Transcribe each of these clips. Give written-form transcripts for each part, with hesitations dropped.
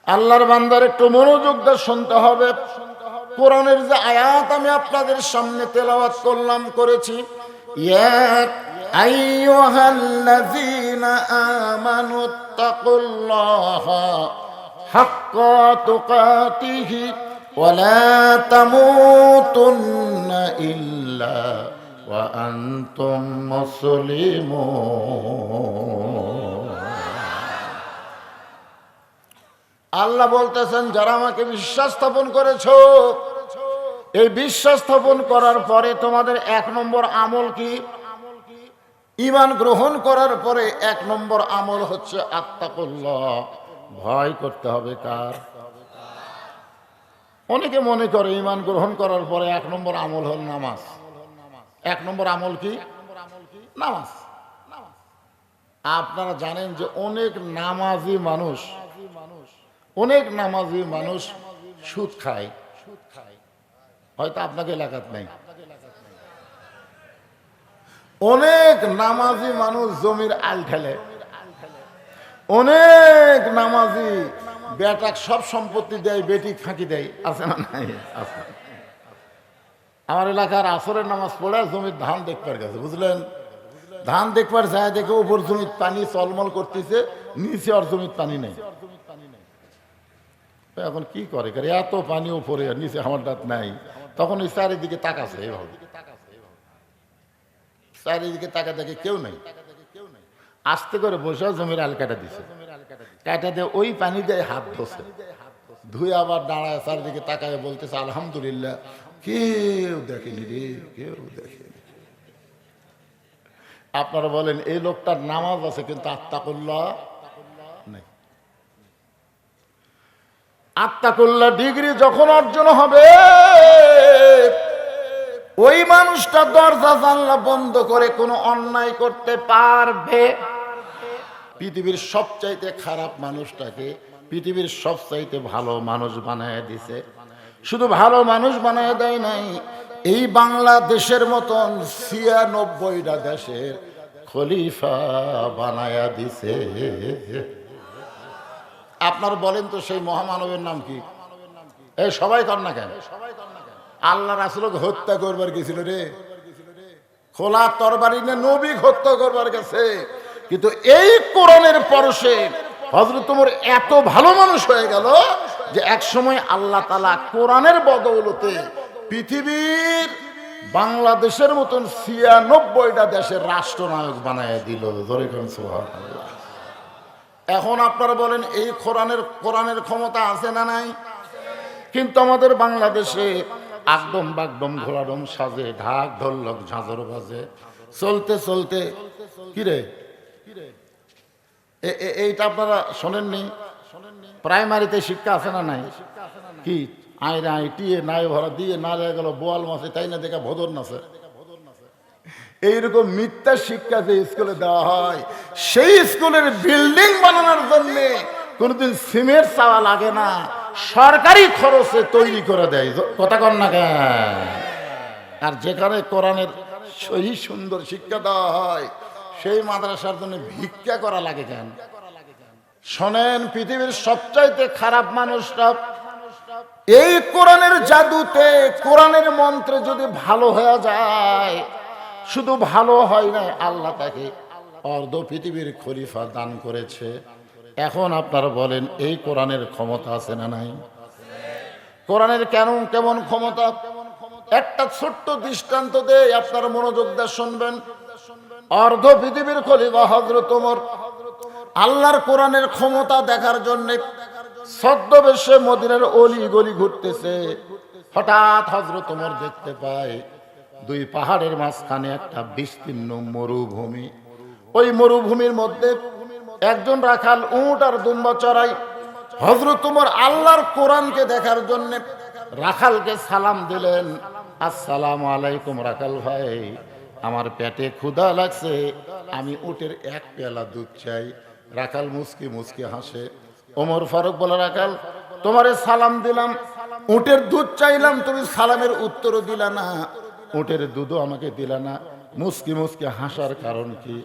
আল্লাহর বান্দার একটু মনোযোগ দিয়ে শুনতে হবে। কোরআনের যে আয়াত আমি আপনাদের সামনে তেলাওয়াত করেছি, ইয়া আইয়ুহাল্লাযীনা আমানুত্তাকুল্লাহা হাক্কা তুকাতিহি ওয়া লা তামুতুন্না ইল্লা ওয়া আনতুম মুসলিমুন। আল্লাহ বলতেছেন, যারা আমাকে বিশ্বাস স্থাপন করেছো, এই বিশ্বাস স্থাপন করার পরে তোমাদের 1 নম্বর আমল কি? ঈমান গ্রহণ করার পরে 1 নম্বর আমল হচ্ছে আত্তাকুল্লাহ, ভয় করতে হবে। কার? অনেকে মনে করে ঈমান গ্রহণ করার পরে 1 নম্বর আমল হল নামাজ। 1 নম্বর আমল কি? নামাজ। আপনারা জানেন যে অনেক নামাজি মানুষ সুদ খায়। হয়তো আপনাকে এলাকাত নাই। অনেক নামাজি মানুষ জমির আল ঠেলে। অনেক নামাজি বেটাক সব সম্পত্তি দেয়, বেটি ফাঁকি দেয়। আছে না? নাই? আছে। আমার এলাকার আসরের নামাজ পড়ে জমির ধান দেখবার গেছে, বুঝলেন? ধান দেখবার যায়, দেখে উপর জমির পানি চলমল করতেছে, নিচে আর জমির পানি নেই। এখন কি করে? এত পানি উপরে, নিচে আমার দাঁত নাই। তখন ওই চারিদিকে তাকাছে, এভাবে চারিদিকে তাকা দেখে কেউ নাই। আস্তে করে বসে জমির আল কাটা দিছে। কাটা দিয়ে ওই পানি দিয়ে হাত ধোছে, ধুয়ে আবার দাঁড়ায় চারিদিকে তাকায় বলতেছে, আলহামদুলিল্লাহ, কেউ দেখেনি রে, কেউ দেখেনি। আপনারা বলেন, এই লোকটার নামাজ আছে কিন্তু আত্তাকুল্লাহ নেই। আত্তাকুল্লাহ ডিগ্রি যখন অর্জন হবে, ওই মানুষটা দরজা জানলা বন্ধ করে কোনো অন্যায় করতে পারবে। পৃথিবীর সবচাইতে খারাপ মানুষটাকে পৃথিবীর সবচাইতে ভালো মানুষ বানায় দিছে। শুধু ভালো মানুষ বানায় দেয় নাই, এই বাংলাদেশের মতন ৯৬টা দেশের খলিফা বানায়া দিছে। আপনার বলেন তো, সেই মহামানবের নাম কি? এই সবাই কর না কেন? আল্লাহ রাসূলকে হত্যা করবার গেছিল রে, খোলা তরবারি নিয়ে নবী হত্যা করবার গেছে। কিন্তু এই কোরআনের পরশে হযরত ওমর এত ভালো মানুষ হয়ে গেল যে এক সময় আল্লাহ তাআলা কোরআনের বদৌলতে পৃথিবীর বাংলাদেশের মতন ৯৬টা দেশের রাষ্ট্রনায়ক বানায় দিল। জোরে কোন সুবহানাল্লাহ। এখন আপনারা বলেন, এই কোরআনের ক্ষমতা আছে না নাই? কিন্তু আমাদের বাংলাদেশে আকডম বাগডম ঘোড়াডম সাজে, ঢাক ঢোলক ঝাঁঝর বাজে, চলতে চলতে কিরে এইটা আপনারা শোনেননি? প্রাইমারিতে শিক্ষা আছে না নাই? কি আইরা আইটিয়ে নাই ভরা দিয়ে না গেল বোয়াল মাছে, তাই না দেখা ভদর নাচে। এইরকম মিথ্যা শিক্ষা যে স্কুলে দেওয়া হয়, সেই স্কুলের বিল্ডিং বানানোর জন্য কোনোদিন সিমেন্ট চাওয়া লাগে না, সরকারি খরচে তৈরি করে দেয়। কথা কন না কেন? আর যেখানে কোরআনের সহি সুন্দর শিক্ষা দেওয়া হয়, সেই মাদ্রাসার জন্য ভিক্ষা করা লাগে কেন? শোনেন, পৃথিবীর সবচাইতে খারাপ মানুষটা এই কোরআনের জাদুতে, কোরআনের মন্ত্রে যদি ভালো হয়ে যায়, শুধু ভালো হয় না, আল্লাহ তাকে অর্ধ পৃথিবীর খলিফা দান করেছে। এখন আপনারা বলেন, এই কোরআনের ক্ষমতা আছে না নাই? কোরআনের কেমন ক্ষমতা? একটা ছোট্ট দৃষ্টান্ত দেই, আপনারা মনোযোগ দিয়ে শুনবেন। অর্ধ পৃথিবীর খলিফা হযরত ওমর আল্লাহর কোরআনের ক্ষমতা দেখার জন্য ছদ্মবেশে মদিনার অলি গলি ঘুরতেছে। হঠাৎ হযরত ওমর দেখতে পায় 2 পাহাড়ের মাঝখানে একটা বিস্তীর্ণ মরুভূমি। ওই মরুভূমির মধ্যে একজন রাখাল উট আর দুম্বা চড়ায়। হযরত ওমর আল্লাহর কোরআনকে দেখার জন্য রাখালকে সালাম দিলেন, আসসালামু আলাইকুম রাখাল ভাই, আমার পেটে ক্ষুধা লাগছে, আমি উটের 1 পেয়ালা দুধ চাই। রাখাল মুচকি মুচকি হাসে। ওমর ফারুক বলে, রাখাল, তোমারে সালাম দিলাম, উটের দুধ চাইলাম, তুমি সালামের উত্তরও দিলা না, উটের দুধও আমাকে দিলা না, মুচকি মুচকি হাসার কারণ কি?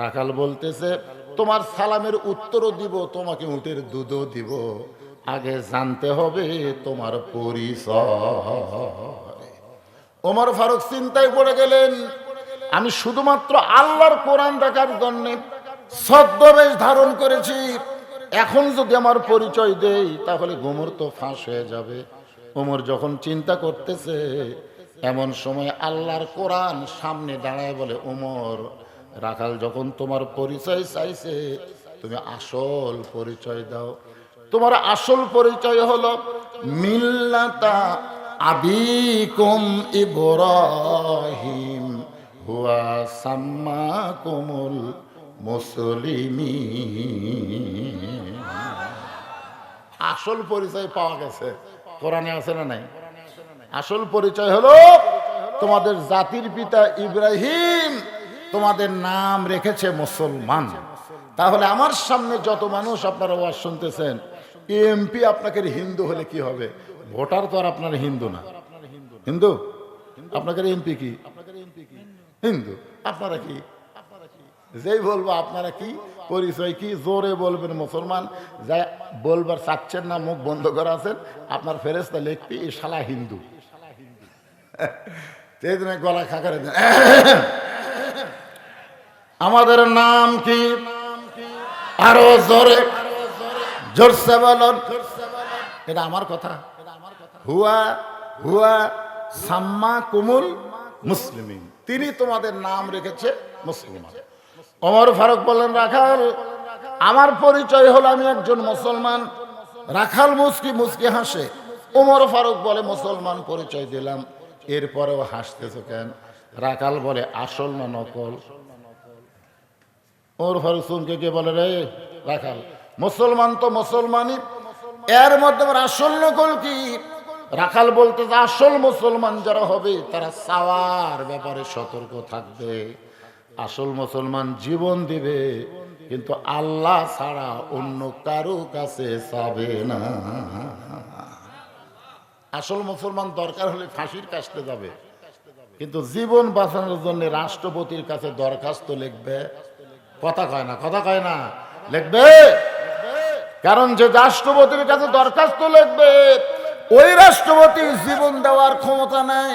রাখাল বলতেছে, তোমার সালামের উত্তরও দিব, তোমাকে উটের দুধও দিব, আগে জানতে হবে তোমার পরিচয়। ওমর ফারুক চিন্তায় পড়ে গেলেন, আমি শুধুমাত্র আল্লাহর কোরআন দেখার জন্য ছদ্মবেশ ধারণ করেছি, এখন যদি আমার পরিচয় দেই তাহলে ওমর তো ফাঁস হয়ে যাবে। ওমর যখন চিন্তা করতেছে, এমন সময় আল্লাহর কোরআন সামনে দাঁড়ায় বলে, ওমর, রাখাল যখন তোমার পরিচয় চাইছে, তুমি আসল পরিচয় দাও। তোমার আসল পরিচয় হলো মিল্লাতা আবিকুম ইব্রাহিম হুয়া সাম্মাকুমুল মুসলিমিন। আসল পরিচয় পাওয়া গেছে, কোরআনে আছে না নাই? আসল পরিচয় হলো তোমাদের জাতির পিতা ইব্রাহিম তোমাদের নাম রেখেছে মুসলমান। তাহলে আমার সামনে যত মানুষ আপনারা ওয়াজ শুনতেছেন, এমপি আপনাকে হিন্দু হলে কি হবে? ভোটার তো আর আপনার হিন্দু না। হিন্দু আপনাদের এমপি কি? হিন্দু। আপনারা কি? যেই বলবো আপনারা কি, পরিচয় কি, জোরে বলবেন মুসলমান। যা বলবার চাচ্ছেন না, মুখ বন্ধ করা আছেন, আপনার ফেরেশতা লিখবি এই শালা হিন্দু। গলা খাকারে দেন। আমাদের নাম কি? আরো জোরে, জোরসে বলুন। এটা আমার কথা। হুয়া হুয়া সাম্মা কুমুল মুসলিমিন, তিনি তোমাদের নাম রেখেছে মুসলমান। ওমর ফারুক বললেন, রাখাল, আমার পরিচয় হলো আমি একজন মুসলমান। রাখাল মুস্কি মুস্কি হাসে। ওমর ফারুক বলে, মুসলমান পরিচয় দিলাম, এরপরেও হাসতেছো কেন? রাখাল বলে, আসল না নকল? ওমর ফারুক শুনকে কে বলে, রে রাখাল, মুসলমান তো মুসলমানই, এর মধ্যে আসল নকল কি? রাখাল বলতে, আসল মুসলমান যারা হবে তারা চাওয়ার ব্যাপারে সতর্ক থাকবে। আসল মুসলমান জীবন দিবে, কিন্তু আল্লাহ ছাড়া অন্য কারো কাছে চাবে না। আসল মুসলমান দরকার হলে ফাঁসির কাস্তে যাবে, কিন্তু জীবন বাঁচানোর জন্য রাষ্ট্রপতির কাছে দরখাস্ত লিখবে। কথা কয় না, কথা কয় না, লিখবে। কারণ যে রাষ্ট্রপতির কাছে দরখাস্ত লিখবে, ওই রাষ্ট্রপতি জীবন দেওয়ার ক্ষমতা নেই।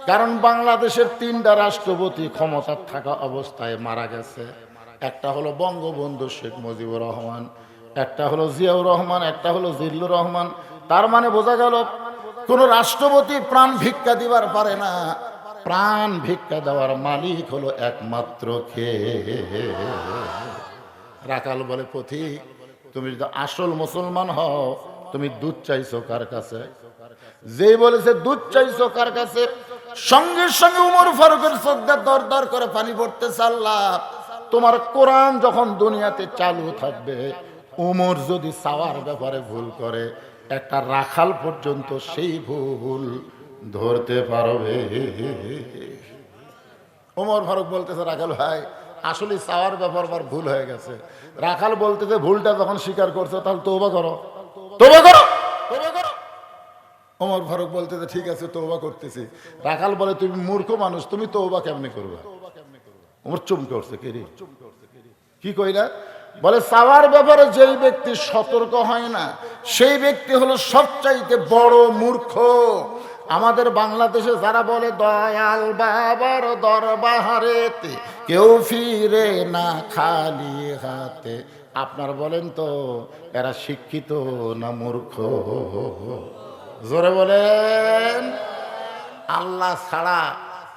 কারণ বাংলাদেশের 3টা রাষ্ট্রপতি ক্ষমতার থাকা অবস্থায় মারা গেছে। একটা হলো বঙ্গবন্ধু শেখ মুজিবুর রহমান, একটা হলো জিয়াউর রহমান, একটা হলো জিল্লুর রহমান। তার মানে বোঝা গেল কোন রাষ্ট্রপতি প্রাণ ভিক্ষা দিবার পারে না। প্রাণ ভিক্ষা দেওয়ার মালিক হলো একমাত্র কে? রাখাল বলে, পথিক, তুমি যদি আসল মুসলমান হও, তুমি দুধ চাইছো কার কাছে? যেই বলেছে দুধ চাইছো কার কাছে, সঙ্গে সঙ্গে উমর ফারুকের শ্রদ্ধা দর দর করে পানি পড়তে চাল্লা। তোমার কোরআন যখন দুনিয়াতে চালু থাকবে, উমর যদি চাওয়ার ব্যাপারে ভুল করে, একটা রাখাল পর্যন্ত সেই ভুল ধরতে পারবে। উমর ফারুক বলতেছে, রাখাল ভাই, আসলে চাওয়ার ব্যাপার ভুল হয়ে গেছে। রাখাল বলতেছে, ভুলটা যখন স্বীকার করছো তাহলে তওবা করো, তওবা করো, তওবা করো। ওমর ফারুক বলতেছে, ঠিক আছে, তওবা করতেছি। রাখাল বলে, তুমি মূর্খ মানুষ, তুমি তওবা কেমনে করবে? ওমর চমকে উঠছে, কে রে, কি কইলা? বলে, চাওয়ার ব্যাপারে যেই ব্যক্তি সতর্ক হয় না, সেই ব্যক্তি হলো সবচাইতে বড় মূর্খ। আমাদের বাংলাদেশে যারা বলে দয়াল বাবার দরবারেতে কেউ ফিরে না খালি হাতে, আপনার বলেন তো এরা শিক্ষিত না মূর্খ? জোরে বলেন। আল্লাহ ছাড়া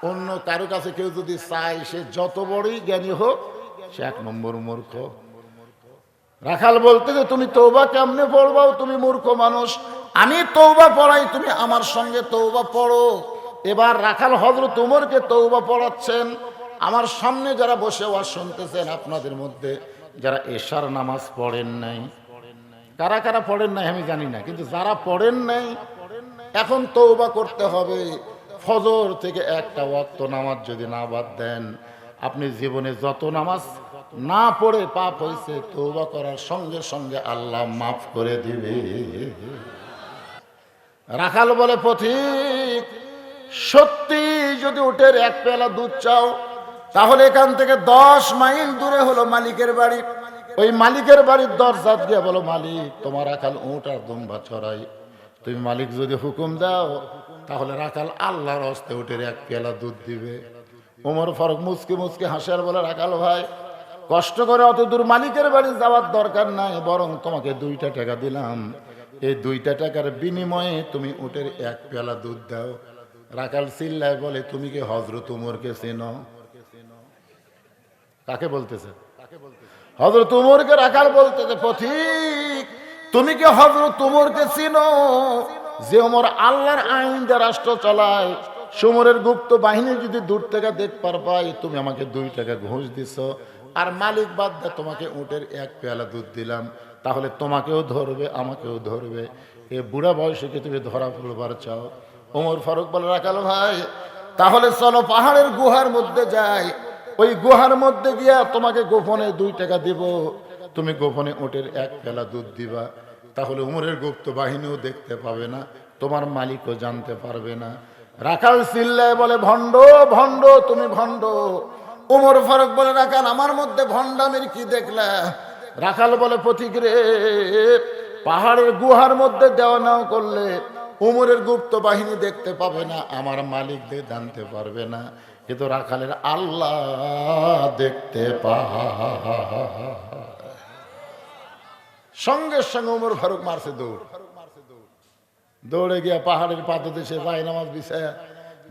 অন্য কারো কাছে কেউ যদি চায়, সে যত বড়ই জ্ঞানী হোক, সে 1 নম্বর মূর্খ। রাখাল বলতে যে, তুমি তওবা কেমনে পড়বাও? তুমি মূর্খ মানুষ, আমি তওবা পড়াই, তুমি আমার সঙ্গে তওবা পড়ো। এবার রাখাল হযরত উমরকে তওবা পড়াচ্ছেন। আমার সামনে যারা বসে ওয়াজ শুনতেছেন, আপনাদের মধ্যে যারা এশার নামাজ পড়েন নাই, কারা কারা পড়েন নাই আমি জানি না, কিন্তু যারা পড়েন নাই এখন তওবা করতে হবে। ফজর থেকে একটা ওয়াক্ত নামাজ যদি না বাদ দেন, আপনি জীবনে যত নামাজ না পড়ে পাপ হয়েছে, তওবা করার সঙ্গে সঙ্গে আল্লাহ মাফ করে দিবে। রাখাল বলে, পথিক, সত্যি যদি উটের 1 পেয়ালা দুধ চাও, তাহলে এখান থেকে 10 মাইল দূরে হলো মালিকের বাড়ি। ওই মালিকের বাড়ির দরজা দিয়ে বলো, মালিক তোমার রাখাল উট আর দুম্বা চড়াই, তুমি মালিক যদি হুকুম দাও তাহলে রাখাল আল্লাহর হস্তে উটের এক পেয়ালা দুধ দিবে। ওমর ফারুক মুচকে মুচকে হাসে আর বলে, রাখাল ভাই কষ্ট করে অত দূর মালিকের বাড়ি যাওয়ার দরকার নাই, বরং তোমাকে 2টা টাকা দিলাম, এই 2টা টাকার বিনিময়ে তুমি উটের এক পেয়ালা দুধ দাও। রাখাল চিল্লায় বলে, তুমি কি হযরত উমরকে চেনো? কাকে বলতেছে? হযরত উমরকে রাখাল বলতেছে, পথিক তুমি কি হযরত উমরকে চিনো? যে উমর আল্লাহর আইন দিয়ে রাষ্ট্র চালায়, সুমরের গুপ্ত বাহিনী যদি দূর থেকে দেখবার পাই, তুমি আমাকে 2 টাকা ঘুষ দিছ, আর মালিক বাদ দিয়ে তোমাকে উটের এক পেয়ালা দুধ দিলাম, তাহলে তোমাকেও ধরবে আমাকেও ধরবে, এ বুড়া বয়সে কি তুমি ধরা পড়বার চাও? ওমর ফারুক বলে, রাখাল ভাই তাহলে চলো পাহাড়ের গুহার মধ্যে যাই, ওই গুহার মধ্যে গিয়া তোমাকে গোপনে 2 টাকা দিব, তুমি গোপনে উটের এক পেয়ালা দুধ দিবা, তাহলে উমরের গুপ্ত বাহিনীও দেখতে পাবে না, তোমার মালিকও জানতে পারবে না। রাখাল চিল্লায় বলে, ভণ্ড ভণ্ড তুমি ভণ্ড। ওমর ফারুক বলে, রাখাল আমার মধ্যে ভণ্ডামির কি দেখলা? রাখাল বলে, পথিক রে, পাহাড়ের গুহার মধ্যে দেওয়া নাও করলে উমরের গুপ্ত বাহিনী দেখতে পাবে না, আমার মালিকদের জানতে পারবে না, কিন্তু রাখালের আল্লাহ দেখতে পায়। সঙ্গে সঙ্গে উমর ফারুক মারছে দৌড়, দৌড়ে গিয়া পাহাড়ের পাদদেশে যায় নামাজ বিছায়া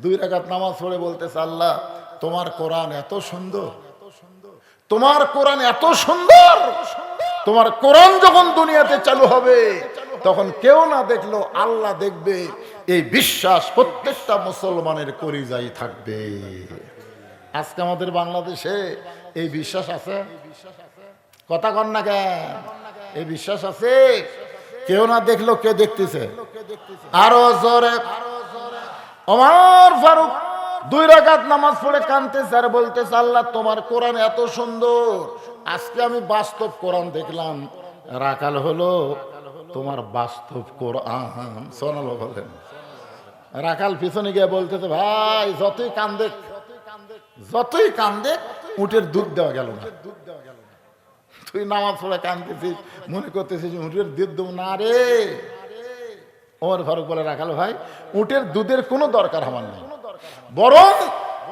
2 রাকাত নামাজ পড়ে বলতেছে, আল্লাহ তোমার কোরআন এত সুন্দর, তোমার কোরআন এত সুন্দর, তোমার কোরআন যখন দুনিয়াতে চালু হবে তখন কেউ না দেখলো আল্লাহ দেখবে, এই বিশ্বাস প্রত্যেকটা মুসলমানের কলিজায় থাকবে। আজকে আমাদের বাংলাদেশে এই বিশ্বাস আছে? কথা কন না কেন? এই বিশ্বাস আছে? কেউ না দেখলো কে দেখতেছে? আরো জোরে। ওমর ফারুক 2 রাকাত নামাজ পড়ে কাঁদতেছে আর বলতেছে, আল্লাহ তোমার কোরআন এত সুন্দর, আজকে আমি বাস্তব কোরআন দেখলাম। রাখাল হলো তোমার বাস্তব কোরআন। সোনালো বলেন। রাখাল পিছনে গিয়ে বলতেছে, ভাই যতই কান্দে উটের দুধ দেওয়া গেল না। তুই নামাজ পড়ে কাঁদতেছিস, মনে করতেছিস উটের দুধ দেবো না রে। ওমর ফারুক বলে, রাখাল ভাই উটের দুধের কোনো দরকার আমার নেই, বরং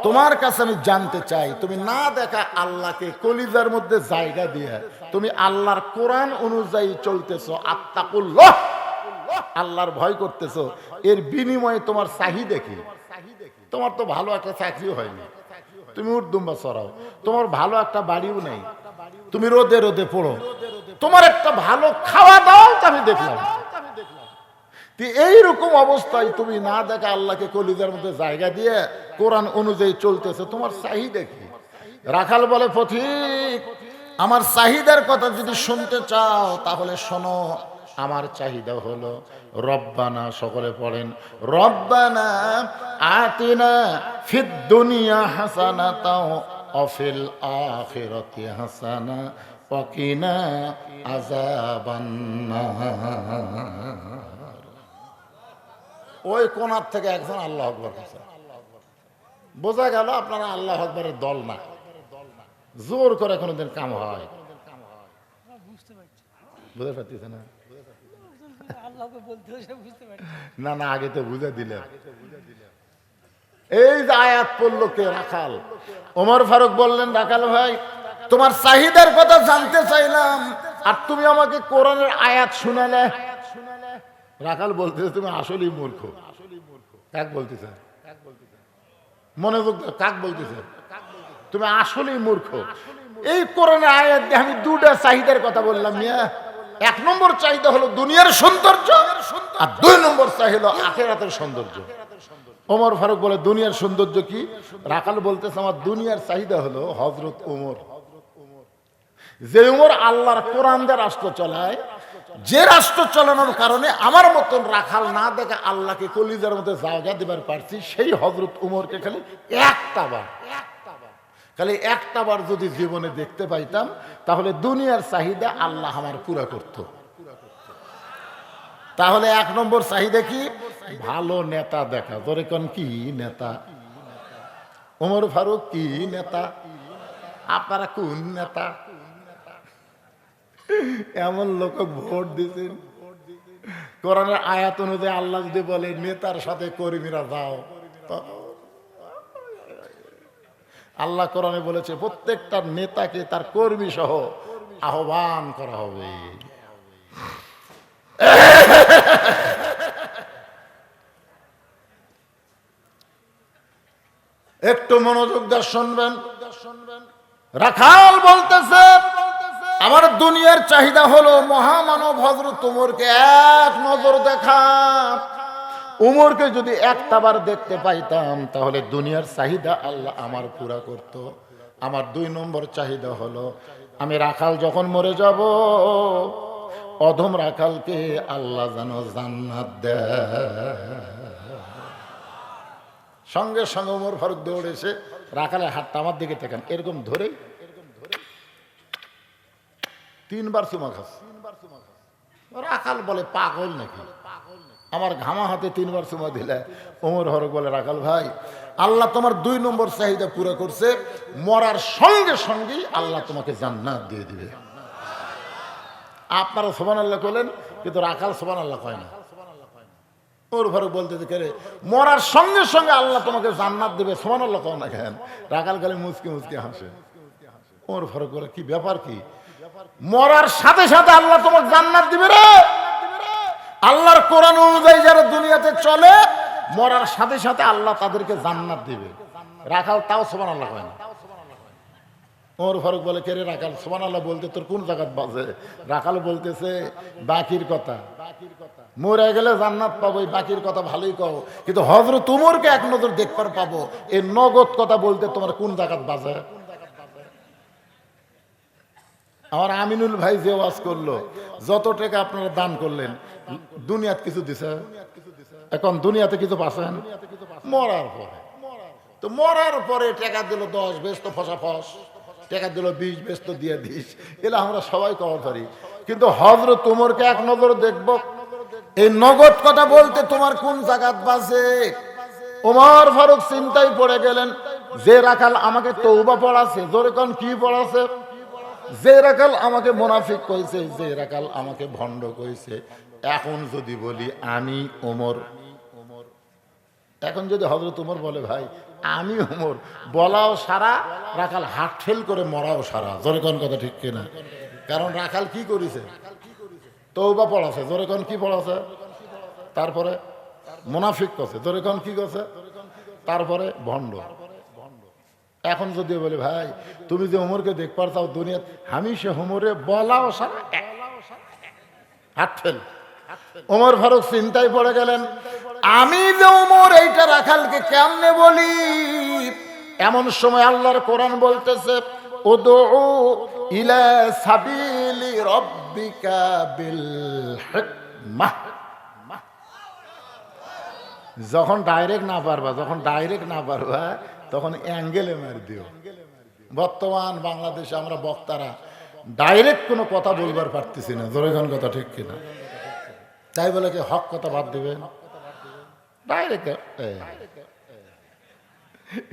তোমার কাছে আমি জানতে চাই, তুমি না দেখা আল্লাহকে কলিজার মধ্যে জায়গা দিয়ে তুমি আল্লাহর কোরআন অনুযায়ী চলতেছো, আত্তাকুল্লাহ আল্লাহর ভয় করতেছো, এর বিনিময়ে তোমার চাহিদা কি? তোমার তো ভালো একটা চাকরিও হয়নি, তুমি উট দুম্বা চড়াও, তোমার ভালো একটা বাড়িও নেই, তুমি রোদে রোদে পড়ো, তোমার একটা ভালো খাওয়া দাওয়া আমি দেখলাম। এইরকম অবস্থায় তুমি না দেখা আল্লাহকে কলিজার মধ্যে জায়গা দিয়ে কোরআন অনুযায়ী চলতেছে, তোমার চাহিদা কি? রাখাল বলে, পথিক আমার চাহিদার কথা যদি শুনতে চাও তাহলে শোনো, আমার চাহিদা হলো রব্বানা, সকলে পড়েন, রব্বানা আতিনা ফিদ দুনিয়া হাসানাতাও ওয়া ফিল আখিরাতি হাসানা ওয়া কিনা আযাবান্নার। ওই কোনার থেকে একজন আল্লাহ আকবার বলছে, বোঝা গেল আপনারা আল্লাহ আকবরের দল না, জোর করে কোনোদিন কাম হয়? বুঝতে পারতেছে না? না না, আগে তো বুঝে দিলেন। এই যে আয়াত পড়লো কে? রাখাল। ওমর ফারুক বললেন, রাখাল ভাই তোমার চাহিদার কথা জানতে চাইলাম আর তুমি আমাকে কোরআনের আয়াত শুনালে। রাখাল বলতেছে, তুমি আসলেই মূর্খ। কাক বলতেছে? মনোযোগ দাও, কাক বলতেছে? তুমি আসলেই মূর্খ। এই কোরআনের আয়াত দিয়ে আমি 2টা চাহিদার কথা বললাম। 1 নম্বর চাহিদা হলো দুনিয়ার সৌন্দর্য, আর 2 নম্বর চাহিদা হলো আখিরাতের সৌন্দর্য। ওমর ফারুক বলে, দুনিয়ার সৌন্দর্য কি? রাখাল বলতেছে, আমার দুনিয়ার চাহিদা হলো হযরত ওমর। যে ওমর আল্লাহর কোরআন দিয়ে রাষ্ট্র চালায়, যে রাষ্ট্র চালানোর কারণে আমার মতন রাখাল না দেখে আল্লাহকে কলিজার মধ্যে জায়গা দিবার পারছি, সেই হযরত উমরকে খালি একটা বার যদি জীবনে দেখতে পাইতাম তাহলে দুনিয়ার চাহিদা আল্লাহ আমার পুরা করত। তাহলে 1 নম্বর চাহিদা কি? ভালো নেতা দেখা। তোরে কোন কি নেতা? ওমর ফারুক কি নেতা? আপনারা কোন নেতা? এমন লোক ভোট দিয়েছেন। কোরআনের আয়াত অনুযায়ী আল্লাহ যদি বলে নেতার সাথে কর্মীরা যাও, আল্লাহ কোরআনে বলেছে প্রত্যেকটা নেতাকে তার কর্মী সহ আহ্বান করা হবে। একটু মনোযোগ দিয়ে শুনবেন। রাখাল বলতেছে আমার দুনিয়ার চাহিদা হলো মহামানব হযরত উমরকে এক নজর দেখা। উমরকে যদি একটাবার দেখতে পাইতাম তাহলে দুনিয়ার চাহিদা আল্লাহ আমার পুরা করত। আমার 2 নম্বর চাহিদা হলো আমি রাখাল যখন মরে যাব অধম রাখালকে আল্লাহ যেন জান্নাত দেয়। সঙ্গে সঙ্গে ওমর ফারুক দৌড়ে এসে রাখালের হাতটা আমার দিকে তাকান, এরকম ধরে 3 বার চুমা খাচ্ছে। রাখাল বলে পাগল নাকি, আমার ঘামা হাতে 3 বার চুমা দিলে। ওমর ফারুক বলে রাখাল ভাই, আল্লাহ তোমার 2 নম্বর চাহিদা পুরো করছে, মরার সঙ্গে সঙ্গেই আল্লাহ তোমাকে জান্নাত দিয়ে দিবে। আপনারা সুবহানাল্লাহ কইলেন, কিন্তু রাখাল সুবহানাল্লাহ কয় না। ওমর ফারুক বলতে রে মরার সঙ্গে সঙ্গে আল্লাহ তোমাকে জান্নাত দেবে, সুবহানাল্লাহ কও না কেন? রাখাল গালে মুচকি মুচকি হাসে। ওমর ফারুক বলে কি ব্যাপার, কি মরার সাথে সাথে আল্লাহ তোমাকে জান্নাত দিবে রে? আল্লাহর কোরআন অনুযায়ী যারা দুনিয়াতে চলে মরার সাথে সাথে আল্লাহ তাদেরকে জান্নাত দিবে। রাখাল তাও সুবহানাল্লাহ কয় না। ওমর ফারুক বলে কে রে রাখাল, সুবহানাল্লাহ বলতে তোর কোন জায়গায় বাজে? রাখাল বলতেছে বাকির কথা, মরে গেলে জান্নাত পাবো, বাকির কথা ভালোই কও, কিন্তু হযরত উমরকে এক নজর দেখবার পাবো, এই নগদ কথা বলতে তোমার কোন জায়গায় বাজে? আমার আমিনুল ভাই যে ওয়াজ করলো, যত টাকা আপনারা দান করলেন দুনিয়াতে কিছু দিছে? এখন দুনিয়াতে কিছু পাচ্ছেন? মরার পরে তো মরার পরে টাকা দিল 10, বেশ তো ফসাফস, টাকা দিল 20, বেশ তো দিয়ে দিস, এগুলো আমরা সবাই কভার করি। কিন্তু হযরত উমরকে এক নজর দেখবো, এই নগদ কথা বলতে তোমার কোন জায়গাত বাজে? ওমর ফারুক চিন্তায় পড়ে গেলেন। যে রাখাল আমাকে তওবা পড়াছে, জোরে কোন কি পড়াছে? যে রাখাল আমাকে মুনাফিক কইছে, যে রাখাল আমাকে ভণ্ড কইছে, এখন যদি বলি আমি ওমর, এখন যদি হযরত উমর বলে ভাই আমি ওমর, বলাও সারা, রাখাল হাত ফেল করে মরাও সারা। জোরে কোন কথা ঠিক কিনা? কারণ রাখাল কি করেছে? তওবা পড়াছে। জোরে কোন কি পড়াছে? তারপরে মুনাফিক করছে। জোরে কোন কি করছে? তারপরে ভণ্ড। এখন যদি বলে ভাই তুমি যে ওমরকে দেখবার চাও দুনিয়া, আমি সে ওমরে, বলাও সারা, হাত ফেল। ওমর ফারুক চিন্তায় পড়ে গেলেন, আমি যে ওমর এইটা রাখালকে কেমনে বলি? এমন সময় আল্লাহর কোরআন বলতেছে উদউ ইলা সাবিলি রাব্বিকা বিল হিকমাহ। যখন ডাইরেক্ট না পারবা তখন অ্যাঙ্গেলে মার দিও। বর্তমান বাংলাদেশে আমরা বক্তারা ডাইরেক্ট কোনো কথা বলবার পারতেছি না। জোরে কোন কথা ঠিক কিনা? তাই বলে কি হক কথা বাদ দিবেন? ডাইরেক্ট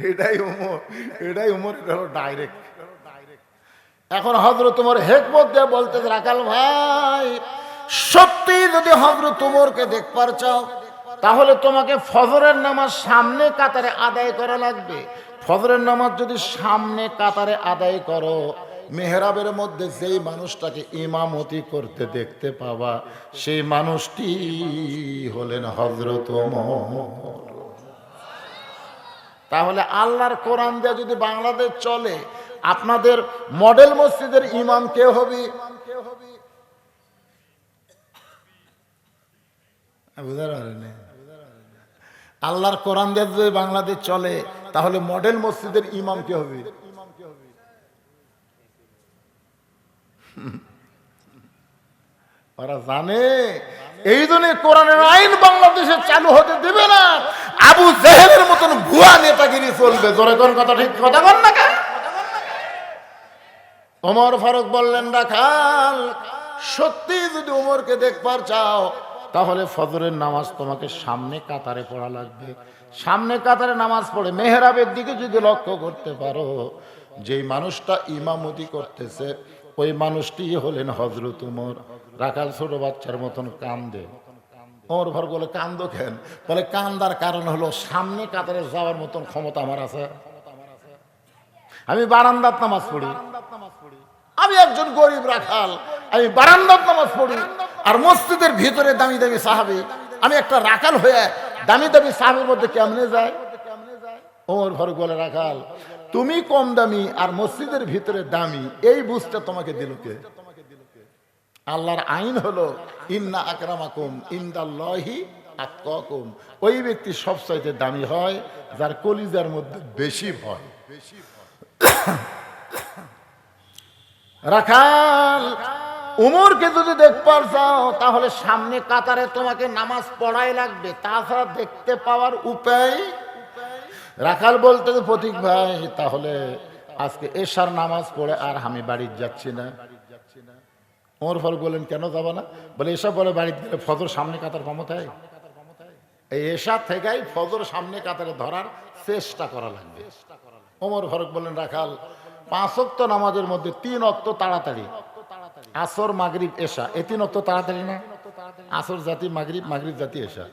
এটাই উমর, এটা হলো ডাইরেক্ট। এখন হযরত উমর হিকমত দিয়ে বলতে, রাখাল ভাই সত্যি যদি হযরত উমরকে দেখবার চাও তাহলে তোমাকে ফজরের নামাজ সামনে কাতারে আদায় করা লাগবে। ফজরের নামাজ যদি সামনে কাতারে আদায় করো, মেহরাবের মধ্যে যেই মানুষটাকে ইমামতি করতে দেখতে পাবা সেই মানুষটি হলেন হযরত ওমর। তাহলে আল্লাহর কোরআন দিয়ে যদি বাংলাদেশ চলে, আপনাদের মডেল মসজিদের ইমাম কে হবে? আল্লাহর কোরআন দিয়ে যদি বাংলাদেশ চলে তাহলে মডেল মসজিদের ইমাম কে হবে? ওরা জানে, এই জন্য কোরআনের আইন বাংলাদেশে চালু হতে দিবে না। আবু জেহেলের মতন ভুয়া নেতাগিরি চলবে। জোরে কোন কথা ঠিক কথা বল না কেন? ওমর ফারুক বললেন, রাখাল সত্যি যদি ওমরকে দেখবার চাও তাহলে ফজরের নামাজ তোমাকে সামনে কাতারে পড়া লাগবে। সামনে কাতারে নামাজ পড়ে মেহরাবের দিকে যদি লক্ষ্য করতে পারো, যেই মানুষটা ইমামতি করতেছে ওই মানুষটি হলেন হযরত ওমর। রাখাল ছোট বাচ্চার মতন কান্দে। ওমর ফারুক বলে, কান্দো কেন? বলে, কান্দার কারণ হলো সামনে কাতারে যাওয়ার মতন ক্ষমতা আমার আছে। আমি বারান্দাত নামাজ পড়ি, আমি একজন গরিব রাখাল, আমি বারান্দাত নামাজ পড়ি, আর মসজিদের ভিতরে দামি দামি সাহাবী, আমি একটা রাখাল হয়ে দামি দামি সাহাবীর মধ্যে কেমনে যায়? ওমর ফারুক বলে, রাখাল তুমি কম দামি আর মসজিদের ভিতরে দামি, এই বুঝটা তোমাকে দিল কে? আল্লাহর আইন হলো ইন্না আকরামাকুম ইনদাল্লাহি আতকাকুম। ওই ব্যক্তি সবচাইতে দামি হয় যার কলিজার মধ্যে বেশি ভয়। রাখাল উমরকে যদি দেখবার চাও তাহলে সামনে কাতারে তোমাকে নামাজ পড়াই লাগবে, তাছাড়া দেখতে পাওয়ার উপায়। রাখাল বলতে, প্রতীক ভাই তাহলে আজকে এশার নামাজ পড়ে আর আমি বাড়ি যাচ্ছি না। ওমর ফারুক বলেন, কেন যাবা না? বলে, এসব বলে বাড়িতে গেলে ফজর সামনে কাতার ক্ষমতায়, এই এশা থেকেই ফজর সামনে কাতারে ধরার চেষ্টা করা লাগবে। ওমর ফারুক বলেন, রাখাল 5 ওয়াক্ত নামাজের মধ্যে 3 ওয়াক্ত তাড়াতাড়ি, আসর মাগরিব এশা, এই 3 ওয়াক্ত তাড়াতাড়ি না? আসর জাতি মাগরিব, মাগরিব জাতি এশা।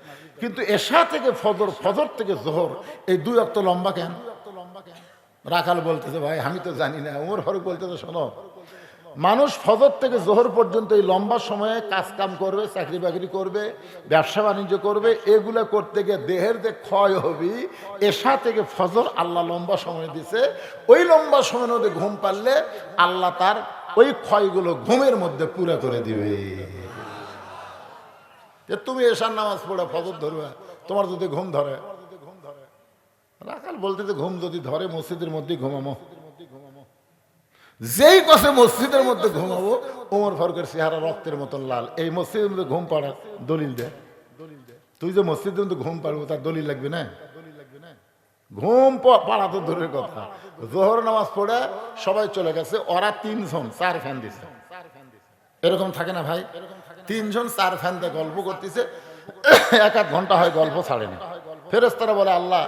কিন্তু এশা থেকে ফজর, ফজর থেকে জোহর, এই 2 ওয়াক্ত লম্বা কেন? রাখাল বলতেছে, ভাই আমি তো জানি না। ওমর ফারুক বলতেছে, শোনো, মানুষ ফজর থেকে জোহর পর্যন্ত এই লম্বা সময়ে কাজ কাম করবে, চাকরি বাকরি করবে, ব্যবসা বাণিজ্য করবে, এগুলো করতে গিয়ে দেহের যে ক্ষয় হবে, এশা থেকে ফজর আল্লাহ লম্বা সময় দিছে। ওই লম্বা সময়ের মধ্যে ঘুম পারলে আল্লাহ তার ওই ক্ষয়গুলো ঘুমের মধ্যে পুরা করে দিবে। তুমি এশার নামাজ পড়ে ফজর ধরবে, তোমার যদি ঘুম ধরে। রাখাল বলতেছে, ঘুম যদি ধরে মসজিদের মধ্যে ঘুমামো। যেই কথা মসজিদের মধ্যে ঘুমাবো, ওমর ফারুকের চেহারা রক্তের মতন লাল। এই মসজিদের মধ্যে ঘুম পাড়ার দলিল দে। তুই যে মসজিদের মধ্যে ঘুম পাড়বো তার দলিল লাগবে না? ঘুম পাড়া তো দূরের কথা। জোহর নামাজ পড়ে সবাই চলে গেছে, ওরা 3 জন 4 ফ্যান দিছে। এরকম থাকে না ভাই? 3 জন 4 ফ্যান দিয়ে গল্প করতেছে, 1-1 ঘন্টা হয় গল্প ছাড়ে না। ফেরেশতারা বলে, আল্লাহ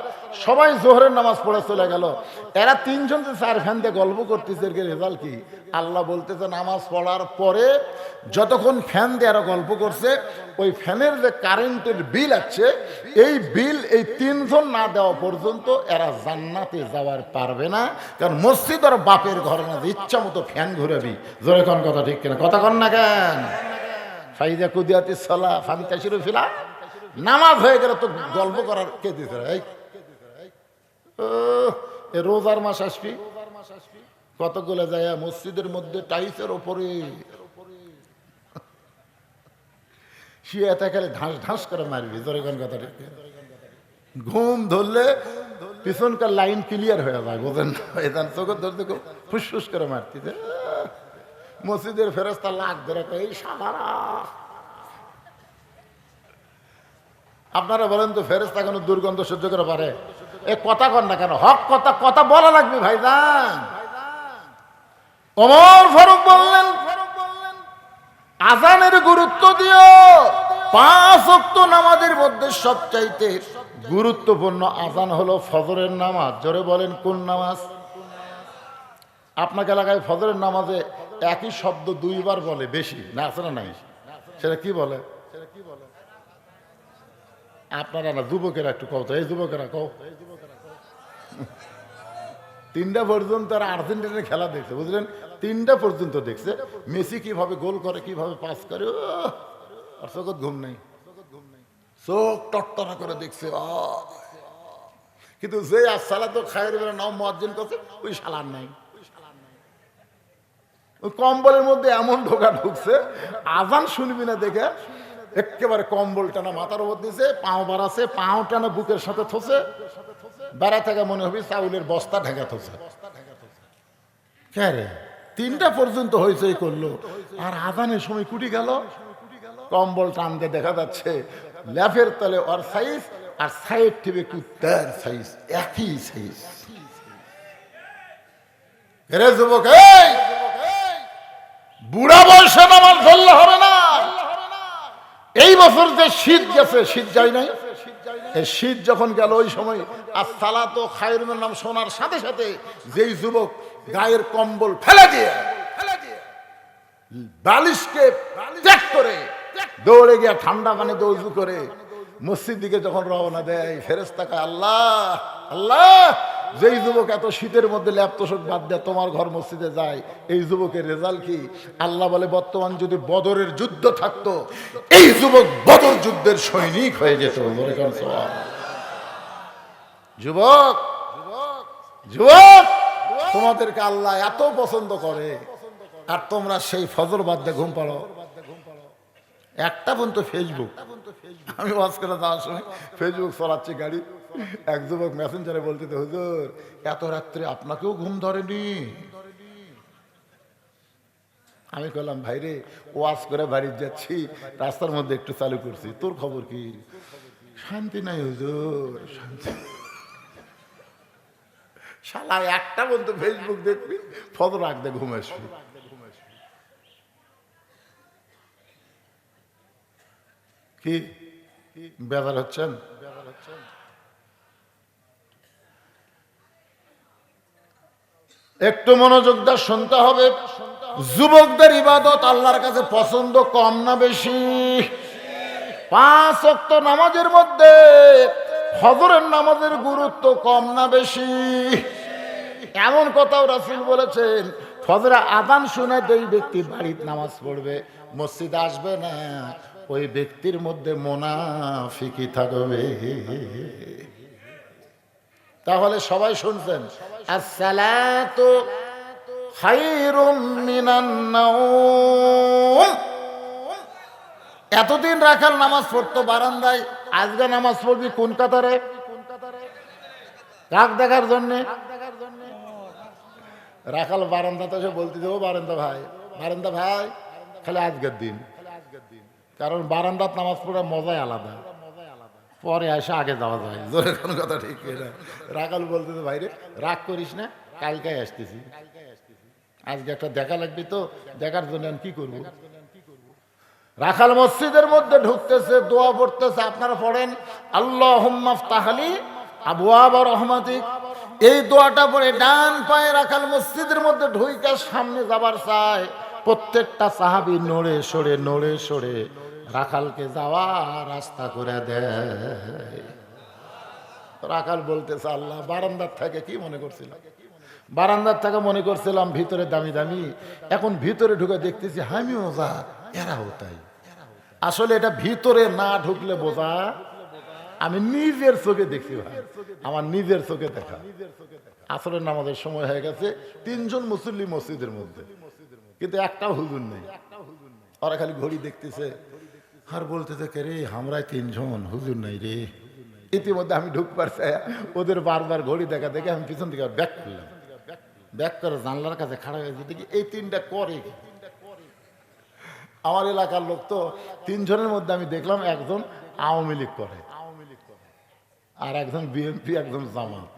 সবাই জোহরের নামাজ পড়ে চলে গেল, এরা 3 জন যে 4 ফ্যান দিয়ে গল্প করতেছে, এর রেজাল্ট কি? আল্লাহ বলতেছে, নামাজ পড়ার পরে যতক্ষণ ফ্যান দিয়ে এরা গল্প করছে, ওই ফ্যানের যে কারেন্টের বিল আছে, এই বিল এই 3 জন না দেওয়া পর্যন্ত এরা জান্নাতে যাওয়ার পারবে না। কারণ মসজিদ আর বাপের ঘরে না, ইচ্ছা মতো ফ্যান ঘুরাবি। জোরে কোন কথা ঠিক কিনা? কথা কন না কেন? ফাইদা কুদিয়াতিস সালাহ ফান্তাশিরু ফিলা, নামাজ হয়ে গেলে তো গল্প করার কে দিতে? রোজার মাস আসবি, কতগুলো যায় মসজিদের মধ্যে টাইসের ওপরে শুয়ে থাকলে ঢাস ঢাস করে মারবি। জোরে কোন কথা ঠিক? ঘুম ধরলে পিছনকার লাইন ক্লিয়ার হয়ে যায়, বোঝেন? চোখের ধরতে ফুসফুস করে মারতিছে। মসজিদের ফেরেশতা লাখ ধরে এই সাধারা। আপনারা বলেন তো, ফেরেশতা কোনো দুর্গন্ধ সহ্য করে পারে? এ কথা কন না কেন? হক কথা, কথা বলা লাগবে ভাইজান। ওমর ফারুক বললেন, আজানের গুরুত্ব দিও। 5 ওয়াক্ত নামাজের মধ্যে সবচাইতে গুরুত্বপূর্ণ আজান হলো ফজরের নামাজ। জোরে বলেন, কোন নামাজ? আপনাকে এলাকায় ফজরের নামাজে একই শব্দ 2 বার বলে, বেশি না আছে না নাই? সেটা কি বলে? আপনারা না, যুবকেরা একটু কও তো, এই যুবকেরা কও। 3টা পর্যন্ত আর আর্জেন্টিনার খেলা দেখছে, বুঝলেন? 3টা পর্যন্ত দেখছে মেসি কিভাবে গোল করে, কিভাবে পাস করে। আর চোখত ঘুম নেই, চোখ টট্টনা করে দেখছে। কিন্তু যে আসসালাতু খায়রুম মিনান নাওম মুয়াজ্জিন করছে, ওই শালার নাই। ওই কম্বলের মধ্যে এমন ঢুকছে, আজান শুনবি না দেখে একেবারে কম্বল টানা মাথার উপর দিয়েছে, পাও বাড়াছে, পাও টানা বুকের সাথে থসে, বেড়া থেকে মনে হবে চাউলের বস্তা ঢেকে থসে। কে রে? 3টা পর্যন্ত হইচই করলো, আর আজানের সময় কুটি গেল। কম্বল টানতে দেখা যাচ্ছে ল্যাফের তলে ওর সাইজ আর সাইড টিভি কুত্তার সাইজ, একই সাইজ। রে যুবক, বুড়া বয়সে নামাজ ধরলে হবে না। এই বছর যে শীত গেছে, শীত যায় নাই। এই শীত যখন গেল, ওই সময় আসসালাতু খায়রুম মিনান নাওম শোনার সাথে সাথে যেই যুবক গায়ের কম্বল ফেলে দিয়ে বালিশকে ত্যাগ করে দৌড়ে গিয়ে ঠান্ডা পানিতে উজু করে মসজিদ দিকে যখন রওনা দেয়, ফেরেশতা কয়, আল্লাহ আল্লাহ, যেই যুবক এত শীতের মধ্যে ল্যাপ তোষক বাদ দেয় তোমার ঘর মসজিদে যায়, এই যুবকের রেজাল্ট কি? আল্লাহ বলে, বর্তমান যদি বদরের যুদ্ধ থাকতো, এই যুবক বদর যুদ্ধের সৈনিক হয়ে যেত। যুবক যুবক, তোমাদেরকে আল্লাহ এত পছন্দ করে, আর তোমরা সেই ফজর বাদ দিয়ে ঘুম পাড়ো। একটা পর্যন্ত ফেসবুক, আমি ওয়াজ করে যাওয়ার সময় ফেসবুক চালাচ্ছি গাড়ি, এক যুবক মেসেঞ্জারে বলতে, হুজুর এত রাত্রে আপনাকেও ঘুম ধরেনি? আমি বললাম, ভাইরে ওয়াজ করে বাড়ি যাচ্ছি, রাস্তার মধ্যে একটু চালু করছি, তোর খবর কি? শান্তি নাই হুজুর, শান্তি। শালা একটা বলতো ফেসবুক দেখবি, ফজর রাখতে ঘুম আসবি। কি বেজার হচ্ছেন? একটু মনোযোগ দিয়ে শুনতে হবে। যুবকদের ইবাদত আল্লাহর কাছে পছন্দ কম না বেশি? 5 ওয়াক্ত নামাজের মধ্যে ফজরের নামাজের গুরুত্ব কম না বেশি? এমন কথাও রাসূল বলেছেন, ফজরে আযান শুনে যেই ব্যক্তি বাড়িতে নামাজ পড়বে, মসজিদে আসবে না, ওই ব্যক্তির মধ্যে মুনাফিকি থাকবে। তাহলে সবাই শুনছেন, আসসালাতু খায়রুম মিনান নাওম। এতদিন রাখাল নামাজ পড়তো বারান্দায়, আজকে নামাজ পড়বি কোন কাতারে? কাক দেখার জন্যে। রাখাল বারান্দাতে এসে বলতে দেবো, বারান্দা ভাই, বারান্দা ভাই, খালি আজকের দিন। কারণ বারান্দাত নামাজ পড়ার মজাই আলাদা, পরে এসে আগে যাওয়া যায়। জোরে কোনো কথা ঠিক না? রাখাল বলতে, ভাই রে রাগ করিস না, কালকে আসতেছি, আজকে একটা দেখা লাগবে, তো দেখার জন্য কি করবো? রাখাল মসজিদের মধ্যে ঢুকতেছে, দোয়া পড়তেছে। আপনারা পড়েন, আল্লাহুম্মা ইফতাহলি আবওয়াব রাহমাতিক। এই দোয়াটা পড়ে ডান পায়ে রাখাল মসজিদের মধ্যে ঢুইকা সামনে যাবার চায়। প্রত্যেকটা সাহাবী নড়ে সরে রাখালকে যাওয়া রাস্তা করে দেয়। রাখাল বলতেছে, আল্লাহ, বারান্দার থেকে কি মনে করছিলাম? বারান্দার থেকে মনে করছিলাম ভিতরে দামি দামি, এখন ভিতরে ঢুকে দেখতেছি আমিও যা, এরাও তাই। আসলে এটা ভিতরে না ঢুকলে বোঝা, আমি নিজের চোখে দেখছি ভাই, আমার নিজের চোখে দেখা। আসলে নামাজের সময় হয়ে গেছে, 3 জন মুসল্লি মসজিদের মধ্যে, কিন্তু একটাও হুজুর নেই। ওরা খালি ঘড়ি দেখতেছে আর বলতেছে, কে রে, আমরাই 3 জন, হুজুর নাই রে। ইতিমধ্যে আমি ঢুকবার চাই, ওদের বারবার ঘড়ি দেখা দেখে আমি পিছন থেকে ব্যাক করলাম। ব্যাক করে জানলার কাছে খাড়া হয়েছে, দেখি এই 3টা করে। আমার এলাকার লোক তো, 3 জনের মধ্যে আমি দেখলাম একজন আওয়ামী লীগ করে, আর একজন বিএনপি, একজন জামাত।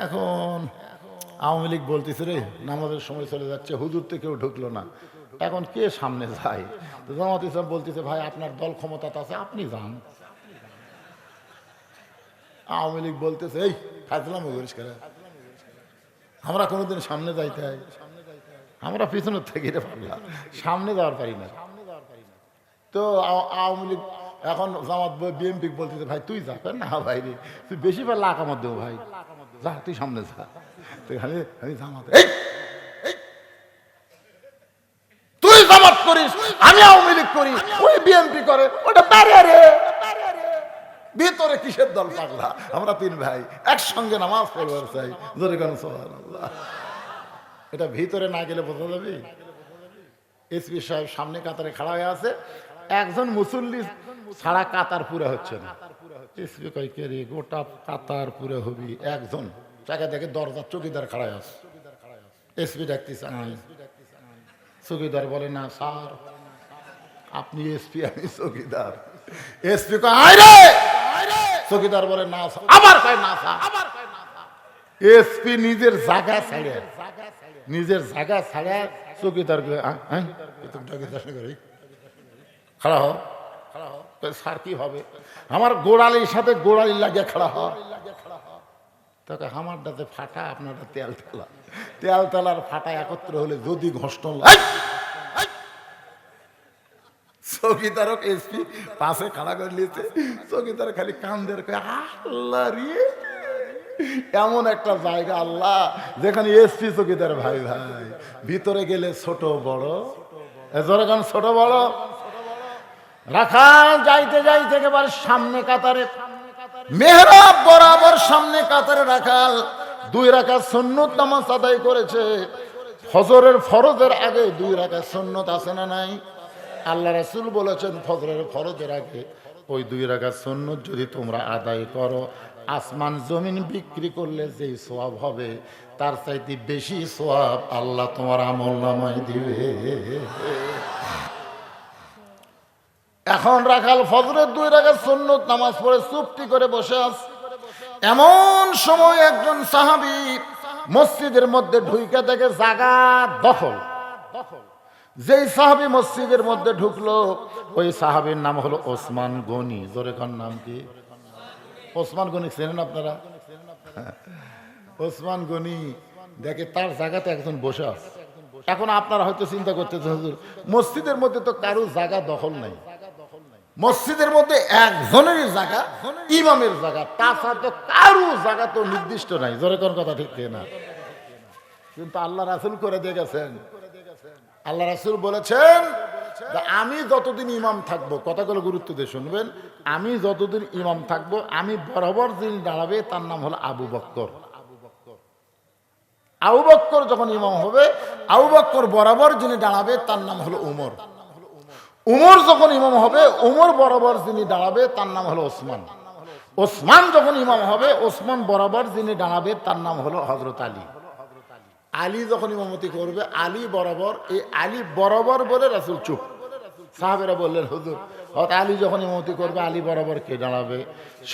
এখন আওয়ামী লীগ বলতেছে, রে নামাজের সময় চলে যাচ্ছে, হুজুর তো কেউ ঢুকলো না, এখন কে সামনে যায়? জামাত ইসলাম বলতেছে, ভাই আপনার দল ক্ষমতাতে আছে, আপনি যান। আওয়ামী লীগ বলতেছে, এই ফাজলাম পরিষ্কার, আমরা কোনোদিন সামনে যাইতে হয়, আমরা পিছনের থেকে পারলাম, সামনে যাওয়ার পারি না। তো আওয়ামী লীগ এখন জামাত বিএনপি বলতেছে, ভাই তুই যা। না ভাই রে, তুই বেশি পারলে আকামত দেবো, ভাই যা, তুই সামনে যা। আমি জামাত, তুই জামাত করিস, আমি আওয়ামী লীগ করি, ওই বিএনপি করে, ওটা পারে রে। ভিতরে কিসের দল পাগলা? আমরা 3 ভাই একসঙ্গে নামাজ পড়বার চাই। জোরে কেন সুবহানাল্লাহ। এটা ভিতরে না গেলে বোঝা যাবে। এসপি সাহেব সামনে কাতারে খাড়া হয়ে আছে, একজন মুসল্লি ছাড়া কাতার পুরা হচ্ছে না। এসপি কয়, কে রে, গোটা কাতার পুরা হবি, একজন চাকা দেখে দরজার চৌকিদার খাড়া আছে। এসপি ডাকতেছে, চৌকিদার বলে, না স্যার, আপনি এসপি, আমি চৌকিদার। এসপি কয়, আয় রে। চৌকিদার বলে, না স্যার। আবার কয়, না স্যার। এসপি নিজের জায়গা ছাড়া চৌকিদার খাড়া হ। স্যার কি হবে? আমার গোড়ালির সাথে গোড়ালি লাগিয়ে খাড়া হ। তোকে আমারটাতে ফাটা, আপনারটা তেলতলা। তেলতলার ফাটা একত্র হলে যদি ঘষ্টন চৌকিদারক এসপি পাশে খাড়া করে নিয়েছে, চৌকিদার খালি কান্দের আল্লাহ রে, এমন একটা জায়গা আল্লাহ যেখানে এসপি চৌকিদার ভাই ভাই, ভিতরে গেলে ছোট বড়, যখন ছোট বড় রাখাল যাইতে যাইতে একেবারে সামনে কাতারে, মেহরাব বরাবর সামনে কাতারে রাখাল 2 রাকাত সুন্নত নামাজ আদায় করেছে। ফজরের ফরজের আগে 2 রাকাত সুন্নত আছে না নাই? আল্লাহ রাসূল বলেছেন ফজরের ফরজের আগে ওই 2 রাকাত সুন্নত যদি তোমরা আদায় করো, আসমান জমিন বিক্রি করলে যে সওয়াব হবে তার চাইতে বেশি সওয়াব আল্লাহ তোমার আমলনামায় দিবে। এখন রাখাল ফজরের 2 রাকাত সুন্নত নামাজ পড়ে চুপটি করে বসে আছে। এমন সময় একজন সাহাবী মসজিদের মধ্যে ঢুকে দেখে জায়গা দখল। যেই সাহাবী মসজিদের মধ্যে ঢুকলো ওই সাহাবীর নাম হলো ওসমান গনি। জোরে কোন নাম কি? ওসমান গনি চেনেন আপনারা? ওসমান গনি দেখে তার জায়গাতে একজন বসে আছে। এখন আপনারা হয়তো চিন্তা করতেছেন হুজুর মসজিদের মধ্যে তো কারো জায়গা দখল নাই, মসজিদের মধ্যে একজনেরই জায়গা, ইমামের জায়গা, তাছাড়া তো কারো জায়গা তো নির্দিষ্ট নাই। জোরে কোন কথা ঠিক না? কিন্তু আল্লাহ রাসূল করে দিয়ে গেছেন। আল্লাহ রাসূল বলেছেন আমি যতদিন ইমাম থাকবো, কথাগুলো গুরুত্ব দিয়ে শুনবেন, আমি যতদিন ইমাম থাকবো আমি বরাবর যিনি দাঁড়াবে তার নাম হলো আবু বকর। আবু বকর যখন ইমাম হবে, আবু বকর বরাবর যিনি দাঁড়াবে তার নাম হলো উমর। উমর যখন ইমাম হবে, উমর বরাবর যিনি দাঁড়াবে তার নাম হলো ওসমান। ওসমান যখন ইমাম হবে, ওসমান বরাবর যিনি দাঁড়াবে তার নাম হলো হযরত আলী। আলী যখন ইমামতি করবে, আলী বরাবর, এই আলী বরাবর বলে রাসূল চুপ। সাহাবেরা বললেন হুজুর হযরত আলী যখন ইমামতি করবে আলী বরাবর কে দাঁড়াবে?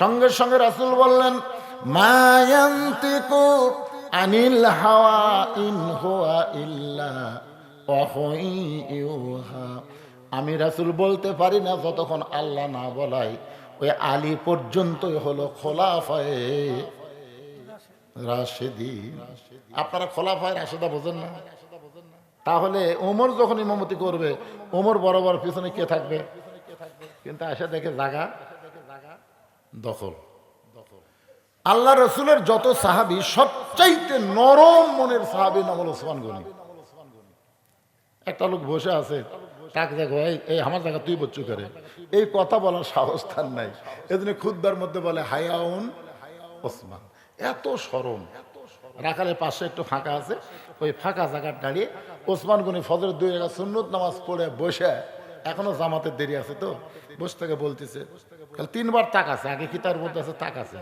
সঙ্গে সঙ্গে রাসূল বললেন মা ইয়ানতিকু আনিল হাওয়া ইন হুয়া ইল্লা ওয়াহয়ুহা। আমি রাসূল বলতে পারি না যতক্ষণ আল্লাহ না বলায়। ওই আলী পর্যন্তই হলো খোলাফায়ে রাশেদিন। আপনারা খোলাফায়ে রাশেদা বোঝেন না? তাহলে ওমর যখন ইমামতি করবে, ওমর বরাবর পিছনে কে থাকবে? কিন্তু এসে দেখে জায়গা দখল। আল্লাহ রসুলের যত সাহাবী সবচাইতে নরম মনের সাহাবী নাম হলো ওসমান গনি। একটা লোক বসে আছে, তাকে দেখো এই আমার জায়গা তুই বচ্চু করে, এই কথা বলার সাহস তার নাই। এজন্য খুতবার মধ্যে বলে হায়াউন ওসমান। এত শরম। রাখালের পাশে একটু ফাঁকা আছে, ওই ফাঁকা জায়গার দাঁড়িয়ে ওসমান গনি ফজরের 2 রাকাত সুন্নত নামাজ পড়ে বসে, এখনো জামাতের দেরি আছে তো বসে থেকে বলতেছে, কাল 3 বার তাক আছে, আগে কি তার মধ্যে আছে তাক আছে।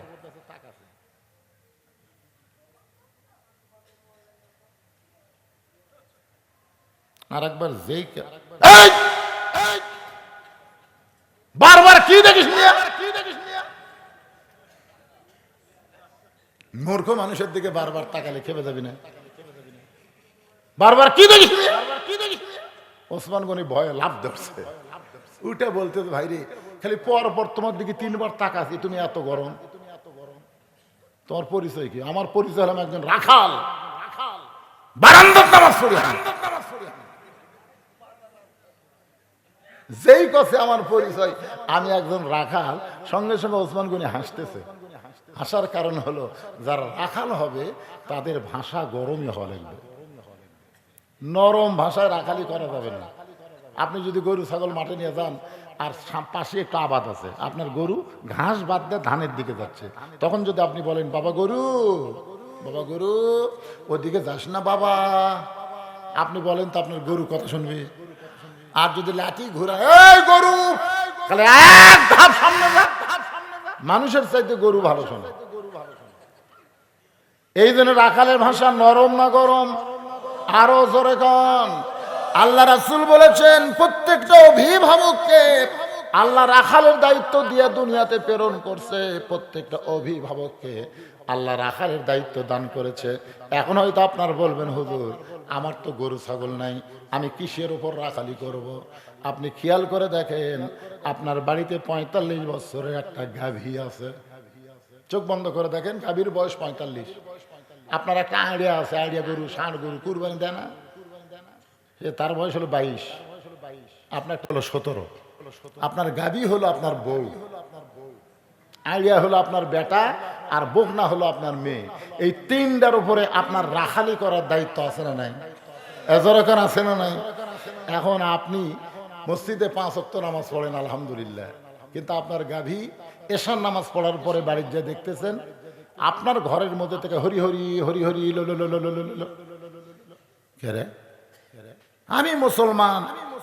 আর একবার যেই বারবার কি দেখিস মিয়া, মূর্খ মানুষের দিকে বারবার তাকালে খেপে যাবি না? বারবার কি দেখিস মিয়া। ওসমান গনি ভয়ে লাভ ধরছে, উঠে বলতে ভাই রে খালি পর পর তোমার দিকে 3 বার তাকাছি, তুমি এত গরম, তোমার পরিচয় কি? আমার পরিচয় হলাম একজন রাখাল, বারান্দার নামাজ পড়ি। যেই কথা আমার পরিচয় আমি একজন রাখাল, সঙ্গে সঙ্গে ওসমান গনি হাসতেছে। হাসার কারণ হলো যারা রাখাল হবে তাদের ভাষা গরমই হওয়া লাগবে, নরম ভাষায় রাখালি করা যাবে না। আপনি যদি গরু ছাগল মাঠে নিয়ে যান আর পাশে একটু আবাদ আছে, আপনার গরু ঘাস বাদ দিয়ে ধানের দিকে যাচ্ছে, তখন যদি আপনি বলেন বাবা গরু, বাবা গরু ওদিকে যাস না বাবা, আপনি বলেন তো আপনার গরু কথা শুনবে। আর যদি লাঠি ঘুরায় এই গরু, তাহলে এক ধাপ সামনে যা, মানুষের চাইতে গরু ভালো শোনে। এই জন্য রাখালের ভাষা নরম না গরম? আরো জোরে কন। আল্লাহ রাসূল বলেছেন প্রত্যেকটা অভিভাবককে আল্লাহ রাখালের দায়িত্ব দিয়ে দুনিয়াতে প্রেরণ করছে, প্রত্যেকটা অভিভাবককে আল্লাহ রাখালের দায়িত্ব দান করেছে। এখন হয়তো আপনার বলবেন হুজুর আমার তো গরু ছাগল নাই, আমি কিসের উপর রাখালি করব? আপনি খেয়াল করে দেখেন আপনার বাড়িতে 45 বছরের একটা গাভী আছে, চোখ বন্ধ করে দেখেন, গাভীর বয়স 45। আপনার একটা আইডিয়া আছে, আইডিয়া গরু, ষাঁড় গরু কুরবানি দেয় না, তার বয়স হলো 22, আপনার হলো 17। আপনার গাভী হলো আপনার বউ, আইডিয়া হলো আপনার বেটা, আর বকনা হলো আপনার মেয়ে। এই তিনটার উপরে আপনার রাখালি করার দায়িত্ব আছে না নাই? এজরকার আছে না নাই? এখন আপনি মসজিদে 5 ওয়াক্ত নামাজ পড়েন আলহামদুলিল্লাহ, কিন্তু আপনার গাভী এশার নামাজ পড়ার পরে বাড়ির যা দেখতেছেন আপনার ঘরের মধ্যে থেকে হরি হরি হরি হরি লো লো লো লো লো লো লো। কে রে? আমি মুসলমান,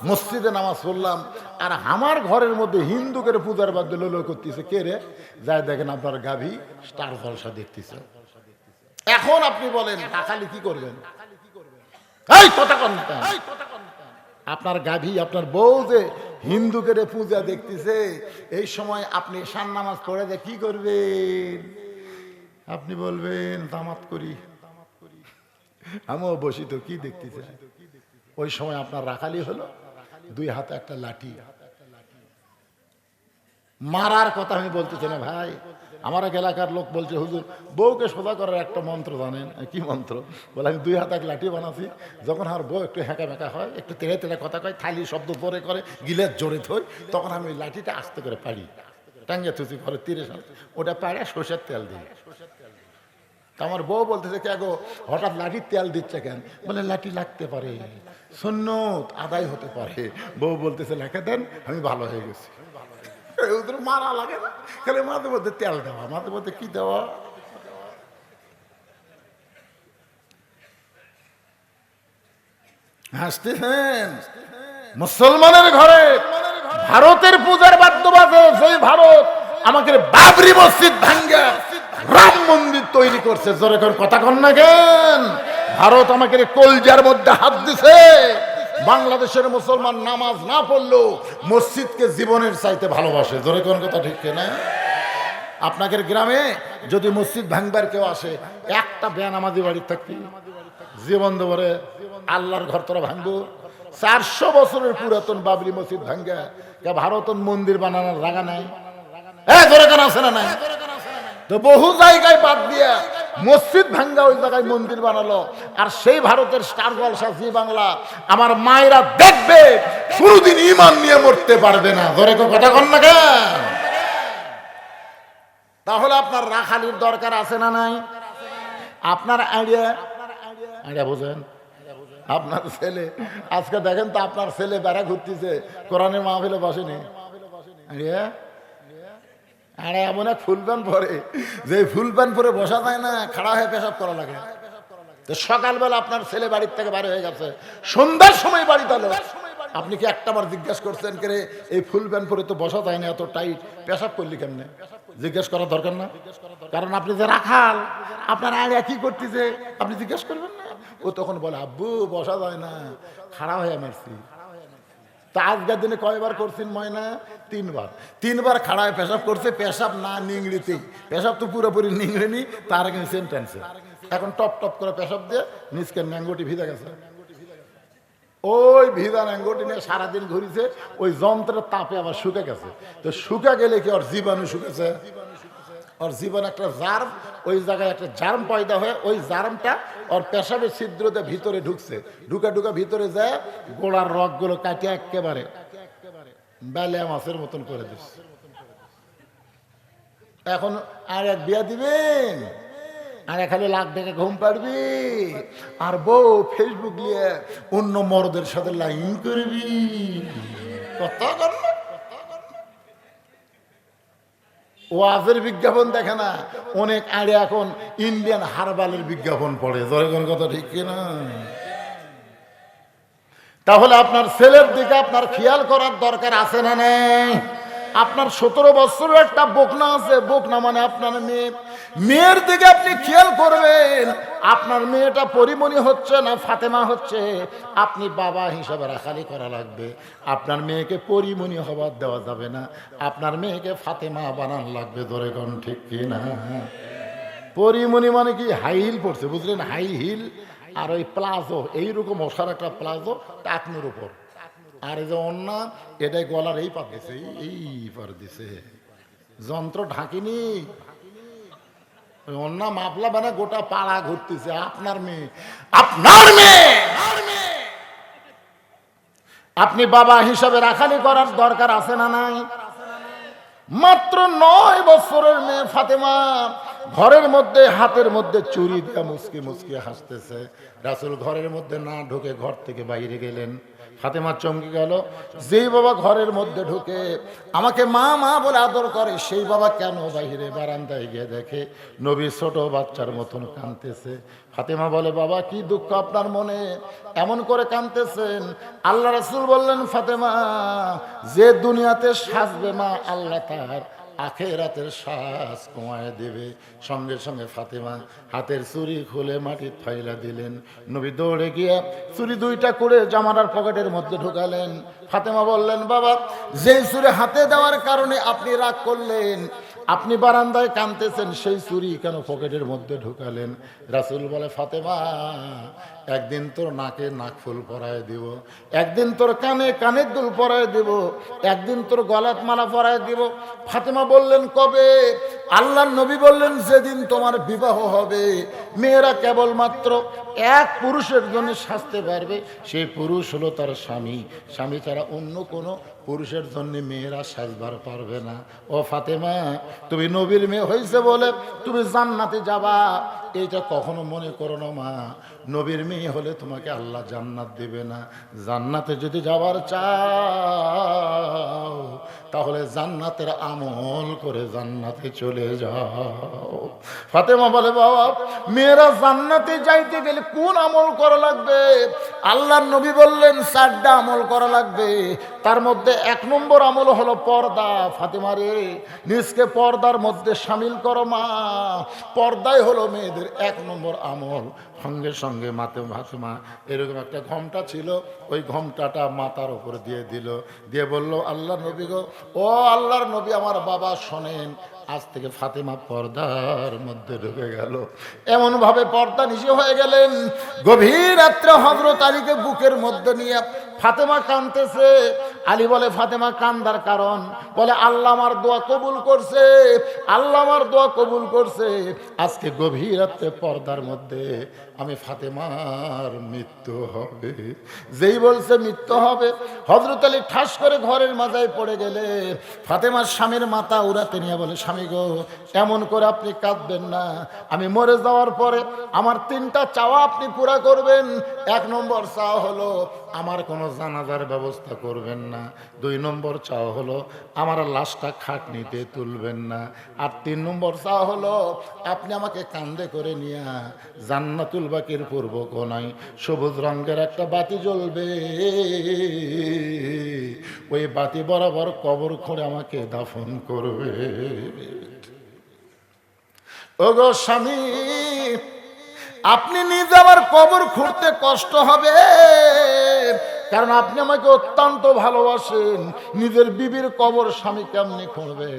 মসজিদে নামাজ পড়লাম, আর আমার ঘরের মধ্যে হিন্দুকের পূজার বাদ লো লো করতেছে। কে রে? যাই দেখেন আপনার গাভী স্টার জলসা দেখতেছে। এখন আপনি বলেন রাখালি কি করবেন? এই কথা কন না। আপনার গাভী, আপনার বউ যে হিন্দুকের পূজা দেখতেছে, এই সময় আপনি ঈশান নামাজ পড়ে যে কি করবেন? আপনি বলবেন জামাত করি, আমিও বসি তো কি দেখতেছে। ওই সময় আপনার রাখালি হলো 2 হাতে একটা লাঠি। মারার কথা আমি বলতেছি না ভাই, আমার এক এলাকার লোক বলছে হুজুর বউকে সোজা করার একটা মন্ত্র জানেন? কি মন্ত্র? বলে আমি 2 হাতে এক লাঠি বানাচ্ছি, যখন আমার বউ একটু হ্যাঁকা ব্যাঁকা হয়, একটু তেড়ে তেড়ে কথা কয়, থালি শব্দ পরে করে, গিলের জোরে থই, তখন আমি ওই লাঠিটা আস্তে করে পাড়ি, টাঙ্গে থুচি ঘরে 30 ওটা পাড়ে সর্ষের তেল দিই। আমার বউ বলতেছে কে গো হঠাৎ লাঠির তেল দিচ্ছে কেন? বলে লাঠি লাগতে পারে, সুন্নত আদায় হতে পারে। বউ বলতেছে লেখা দেন, আমি ভালো হয়ে গেছি। ওদের মারা লাগে না, খালি মাঝে মধ্যে তেল দেওয়া, মাঝে মধ্যে কি দেওয়া। হাসতেছেন? মুসলমানের ঘরে ভারতের পূজার বাদ্য বাজে, সেই ভারত আমাকে বাবরি মসজিদ ভাঙ্গা রাম মন্দির তৈরি করছে। জোরে করে কথা কন না কেন? ভারত আমাকে কলজার মধ্যে হাত দিছে। বাংলাদেশের মুসলমান নামাজ না পড়লেও মসজিদকে জীবনের চাইতে ভালোবাসে। জোরে কোন কথা ঠিক না? আপনাদের গ্রামে যদি মসজিদ ভাঙবার কেউ আসে, একটা বেনামাজি বাড়ির থাকবি, জীবন দেবরে আল্লাহর ঘর তোরা ভাঙবো। 400 বছরের পুরাতন বাবরি মসজিদ ভাঙ্গা ভারতন মন্দির বানানোর জায়গা নাই? জোরে কেন আছে না নাই? তো বহু জায়গায় বাদ দিয়া মসজিদ ভাঙ্গা ওই জায়গায় মন্দির বানালো। আর সেই ভারতের স্টার জলসা জি বাংলা আমার মায়েরা দেখবে, কোনদিন ঈমান নিয়ে মরতে পারবে না। ধরে কথা কন না কেন? তাহলে আপনার রাখালির দরকার আছে না নাই? আপনার আইডিয়া বোঝেন? আপনার ছেলে আজকে দেখেন তো, আপনার ছেলে বেড়া ঘুরতেছে, কোরআনের মাহফিলে বসেনি। আরে এমন এক ফুল প্যান্ট পরে, যে ফুল প্যান্ট পরে বসা যায় না, খাড়া হয়ে পেশাব করা লাগে। সকালবেলা আপনার ছেলে বাড়ির থেকে বাইরে হয়ে গেছে, সন্ধ্যার সময় বাড়ি তাহলে আপনি কি একটা বার জিজ্ঞাসা করছেন কে এই ফুল প্যান্ট পরে তো বসা যায় না, এত টাইট পেশাব করলি কেমনে? জিজ্ঞেস করার দরকার না? কারণ আপনি যে রাখাল, আপনার আইডিয়া কি করতেছে আপনি জিজ্ঞেস করবেন না? ও তখন বলে আব্বু বসা যায় না, খাড়া হয়ে মারছি। তা আজকের দিনে কয়বার করছেন ময়না? 3 বার। 3 বার খাড়ায় পেশাব করছে, পেশাব না নিংড়িতেই, পেশাব তো পুরোপুরি নিংড়েনি, তার আগে সেন্টেন্সে এখন টপ টপ করে পেশাব দিয়ে নিচকে ন্যাঙ্গটি ভিজে গেছে। ওই ভিজা ন্যাঙ্গটি নিয়ে সারাদিন ঘুরিছে, ওই যন্ত্রের তাপে আবার শুকে গেছে। তো শুকা গেলে কি ওর জীবাণু শুকেছে? ওর জীবন একটা জার্ম, ওই জায়গায় একটা জার্ম পয়দা হয়ে ওই জার্মটা ওর পেশাবের ছিদ্রতে ভিতরে ঢুকছে, ঢুকা ঢুকা ভিতরে যায় গোড়ার রগগুলো কাটিয়ে একেবারে বেলে মাছের মতন করে দিচ্ছে। এখন আর এক বিয়া দিবেন, আর খালি লাখ ডেকে ঘুম পাড়বি, আর বউ ফেসবুক নিয়ে অন্য মরদের সাথে লাইন করবি। কথা কর না? ওয়াজের বিজ্ঞাপন দেখে না, অনেক আড়ে এখন ইন্ডিয়ান হারবালের বিজ্ঞাপন পড়ে। জোরে কোন কথা ঠিক কিনা? তাহলে আপনার ছেলের দিকে আপনার খেয়াল করার দরকার আছে না নেই? আপনার 17 বছরের একটা বকনা আছে, বকনা মানে আপনার মেয়ে, মেয়ের দিকে আপনি খেয়াল করবেন। আপনার মেয়েটা পরিমণি হচ্ছে না ফাতেমা হচ্ছে, আপনি বাবা হিসাবে রাখালি করা লাগবে। আপনার মেয়েকে পরিমণি হবার দেওয়া যাবে না, আপনার মেয়েকে ফাতেমা বানানো লাগবে। ধরে কোন ঠিক কিনা? পরিমণি মানে কি? হাই হিল পড়ছে, বুঝলেন? হাই হিল আর ওই প্লাজো, এইরকম মশার একটা প্লাজো টাকনুর উপর, আর এই যে অন্য এটাই গলার এই পার দিছে, এই পার দিছে, যন্ত্র ঢাকিনি। অন্য মাপলা মানে গোটা পাড়া ঘুরতেছে, আপনার মেয়ে, আপনার মেয়ে। আপনি বাবা হিসাবে রাখালি করার দরকার আছে না নাই? মাত্র 9 বছরের মেয়ে ফাতেমা ঘরের মধ্যে হাতের মধ্যে চুরি দিয়ে মুসকি মুসকি হাসতেছে। রাসূল ঘরের মধ্যে না ঢুকে ঘর থেকে বাইরে গেলেন। ফাতেমা চমকে গেল। যেই বাবা ঘরের মধ্যে ঢুকে আমাকে মা মা বলে আদর করে, সেই বাবা কেন বাইরে বারান্দায় গিয়ে দেখে নবী ছোট বাচ্চার মতন কাঁদতেছে। ফাতেমা বলে, বাবা কি দুঃখ আপনার মনে, এমন করে কাঁদতেছেন? আল্লাহ রাসূল বললেন, ফাতেমা যে দুনিয়াতে সাজবে মা, আল্লাহ তার আখেরাতের শ্বাস কমায় দেবে। সঙ্গে সঙ্গে ফাতেমা হাতের চুরি খুলে মাটি ফাইলা দিলেন। নবী দৌড়ে গিয়ে চুরি 2টা করে জামার পকেটের মধ্যে ঢুকালেন। ফাতেমা বললেন, বাবা যেই চুরি হাতে দেওয়ার কারণে আপনি রাগ করলেন, আপনি বারান্দায় কাঁদতেছেন, সেই চুরি কেন পকেটের মধ্যে ঢুকালেন? রাসূল বলে, ফাতেমা একদিন তোর নাকে নাকফুল পরায় দিব, একদিন তোর কানে কানের দুল পরায় দিব, একদিন তোর গলাত মালা পরায় দিব। ফাতেমা বললেন, কবে? আল্লাহর নবী বললেন, যেদিন তোমার বিবাহ হবে। মেয়েরা কেবলমাত্র এক পুরুষের জন্য সাজতে পারবে, সেই পুরুষ হলো তার স্বামী। স্বামী ছাড়া অন্য কোনো পুরুষের জন্য মেয়েরা সাজবার পারবে না। ও ফাতেমা, তুমি নবীর মেয়ে হয়েছে বলে তুমি জান্নাতে যাবা, এইটা কখনো মনে করো না মা। নবীর মেয়ে হলে তোমাকে আল্লাহ জান্নাত দেবে না। জান্নাতে যদি যাবার চাও তাহলে জান্নাতের আমল করে জান্নাতে চলে যাও। ফাতেমা বলে, বাবা মেয়েরা জান্নাতে যাইতে গেলে কোন আমল করা লাগবে? আল্লাহর নবী বললেন 4টা আমল করা লাগবে। তার মধ্যে 1 নম্বর আমল হলো পর্দা। ফাতেমা রে, নিজকে পর্দার মধ্যে শামিল করো মা। পর্দাই হলো মেয়েদের 1 নম্বর আমল। সঙ্গে সঙ্গে ফাতেমা এরকম একটা ঘোমটা ছিল, ওই ঘোমটাটা মাথার উপর দিয়ে দিল, দিয়ে বলল, আল্লাহর নবী গো, ও আল্লাহর নবী আমার বাবা শোনেন, আজ থেকে ফাতেমা পর্দার মধ্যে ঢুকে গেল। এমন ভাবে পর্দা নিশি হয়ে গেলেন। গভীর রাত্রে হযরত আলীকে বুকের মধ্যে নিয়ে ফাতেমা কাঁদতেছে। আলী বলে, ফাতেমা কান্দার কারণ? বলে, আল্লাহ আমার দোয়া কবুল করছে, আল্লাহ আমার দোয়া কবুল করছে। আজকে গভীর রাত্রে পর্দার মধ্যে আমি ফাতেমার মৃত্যু হবে। যেই বলছে মৃত্যু হবে, হযরত আলী ঠাস করে ঘরের মাথায় পড়ে গেলে ফাতেমার স্বামীর মাথা উড়াতে নিয়ে বলে, স্বামী গো, এমন করে আপনি কাঁদবেন না। আমি মরে যাওয়ার পরে আমার 3টা চাওয়া আপনি পুরা করবেন। 1 নম্বর চাওয়া হলো আমার কোনো জানাজার ব্যবস্থা করবেন না। 2 নম্বর চাওয়া হলো আমার লাশটা খাটনিতে তুলবেন না। আর 3 নম্বর চাওয়া হলো আপনি আমাকে কাঁধে করে নিয়ে জান্নাতুল বাকির পূর্ব কোণায় সবুজ রঙের একটা বাতি জ্বলবে, ওই বাতি বরাবর কবর খুঁড়ে আমাকে দাফন করবে। ওগো স্বামী, আপনি নিজে আমার কবর খুঁড়তে কষ্ট হবে, কারণ আপনি আমাকে অত্যন্ত ভালোবাসেন। নিজের বিবির কবর স্বামী কেমনি খুঁড়বে?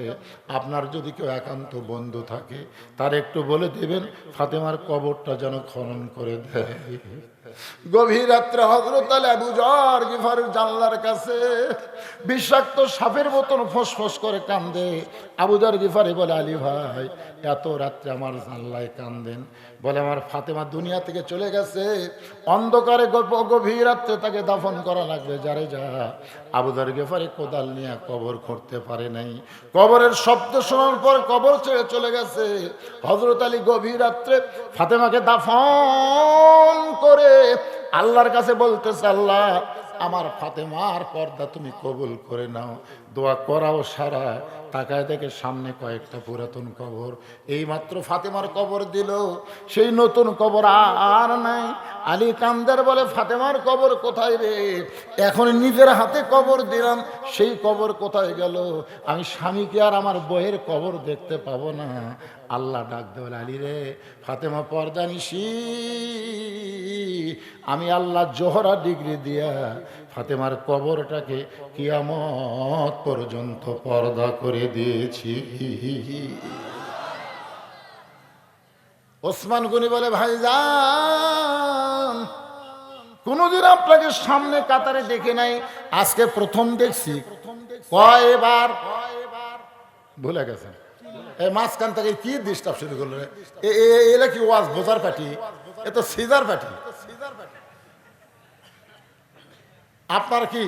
আপনার যদি কেউ একান্ত বন্ধু থাকে তার একটু বলে দেবেন ফাতেমার কবরটা যেন খনন করে দেয়। গভীর রাত্রে হযরত আলী আবু যর গিফারের জানলার কাছে বিষাক্ত সাপের মতন ফসফস করে কান্দে। আবু যর গিফারি বলে, আলী ভাই এত রাত্রে আমার জানলায় কান্দেন? বলে, আমার ফাতেমা দুনিয়া থেকে চলে গেছে, অন্ধকারে গভীর রাত্রে তাকে দাফন করা লাগবে। যারে যা। আবু যর গিফারি কোদাল নিয়ে কবর খুঁড়তে পারে নাই। কবরের শব্দ শোনার পর কবর ছেড়ে চলে গেছে। হযরত আলী গভীর রাত্রে ফাতেমাকে দাফন করে আল্লাহর কাছে বলতেছে, আল্লাহ আমার ফাতেমার পর্দা তুমি কবুল করে নাও। দোয়া করাও সারা। তাকায় দেখে সামনে কয়েকটা পুরাতন কবর। এই মাত্র ফাতেমার কবর দিল, সেই নতুন কবর আর নাই। আলী কান্দার বলে, ফাতেমার কবর কোথায় রে? এখন নিজের হাতে কবর দিলাম, সেই কবর কোথায় গেল? আমি স্বামীকে আর আমার বইয়ের কবর দেখতে পাবো না। আল্লাহ ডাক দেওয়াল, আলী রে, ফাতেমা পর্দা নিশি আমি আল্লাহ জোহরা ডিগ্রি দিয়া ফাতেমার কবরটাকে কিয়ামত পর্যন্ত পর্দা করে দিয়েছি। ওসমান গনি বলে, ভাইজান কোনদিন আপনাকে সামনে কাতারে দেখে নাই, আজকে প্রথম দেখছি। কয়বার ভুলে গেছেন? এই মাঝখান থেকে কি ডিস্টার্ব শুরু করলো রে? এলা কি ওয়াজ বোঝার পার্টি? এ তো সিজার পার্টি। আপনারা কি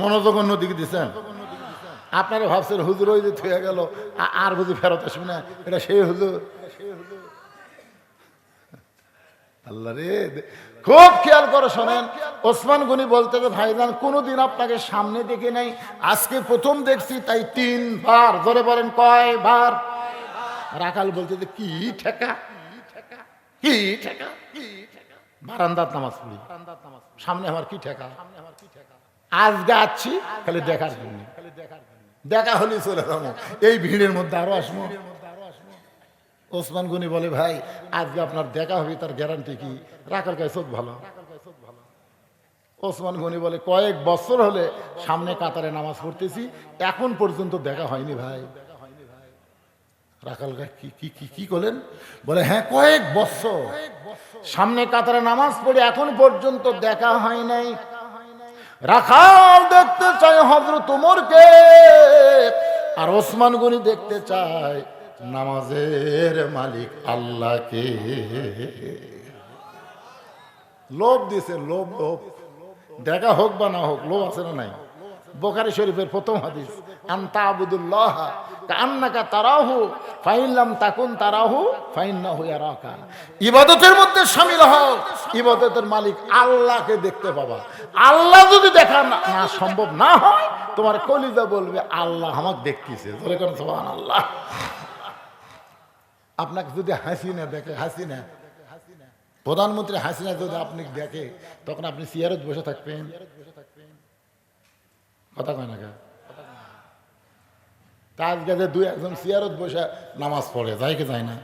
মনোযোগ অন্যদিকে দিচ্ছেন? আপনারা ভাবছেন হুজুর ওই যে থুয়ে গেল আর বুঝি ফেরত আসবে না, এটা সেই হুজুর। আল্লাহ রে, খুব খেয়াল করে শোনেন। ওসমান গনি বলতে যে ভাইজান কোনোদিন আপনাকে সামনে দেখে নাই, আজকে প্রথম দেখছি, তাই 3 বার। ধরে বলেন কয়বার? রাখাল বলতে যে কি ঠেকা, কি ঠেকা, বারান্দার নামাজ পড়ি, সামনে আমার কি ঠেকা? আজ যাচ্ছি খালি দেখার জন্য, দেখা হলে চলে যাবো, এই ভিড়ের মধ্যে আরো আসবো। ওসমান গনি বলে ভাই আজকে আপনার দেখা হবে, তার গ্যারান্টি কি? রাখাল গায়ে চোখ ভালো। ওসমান গনি বলে কয়েক বছর হলে সামনে কাতারে নামাজ পড়তেছি, এখন পর্যন্ত দেখা হয়নি ভাই। রাখাল গায়ে কি করলেন? বলে হ্যাঁ কয়েক বছর সামনে কাতারে নামাজ পড়ে এখন পর্যন্ত দেখা হয় নাই। রাখাল দেখতে চায় হযরত ওমরকে, আর ওসমান গনি দেখতে চায় নামাজের মালিক আল্লাহকে। লোভ দিছে, লোভ। দেখা হোক বা না হোক, লোভ আছে না নাই? বুখারী শরীফের প্রথম হাদিস, আনতা আবুদুল্লাহ কান্নাকা তারাহু ফাইন লাম তাকুন তারাহু ফাইন্নাহু ইয়ারাকা। ইবাদতের মধ্যে শামিল হও, ইবাদতের মালিক আল্লাহকে দেখতে পাবা। আল্লাহ যদি দেখা না সম্ভব না হয়, তোমার কলিজা বলবে আল্লাহ আমাকে দেখতেছে। ধরে কোন সুবহানাল্লাহ। আপনাকে যদি হাসিনা দেখে, হাসিনা প্রধানমন্ত্রী হাসিনা যদি আপনি দেখে, তখন আপনি চেয়ারত বসে থাকবেন? কথা কয় না? তাজ গাছে 2-1 চেয়ারত বসে নামাজ পড়ে, যায় কি যায় না?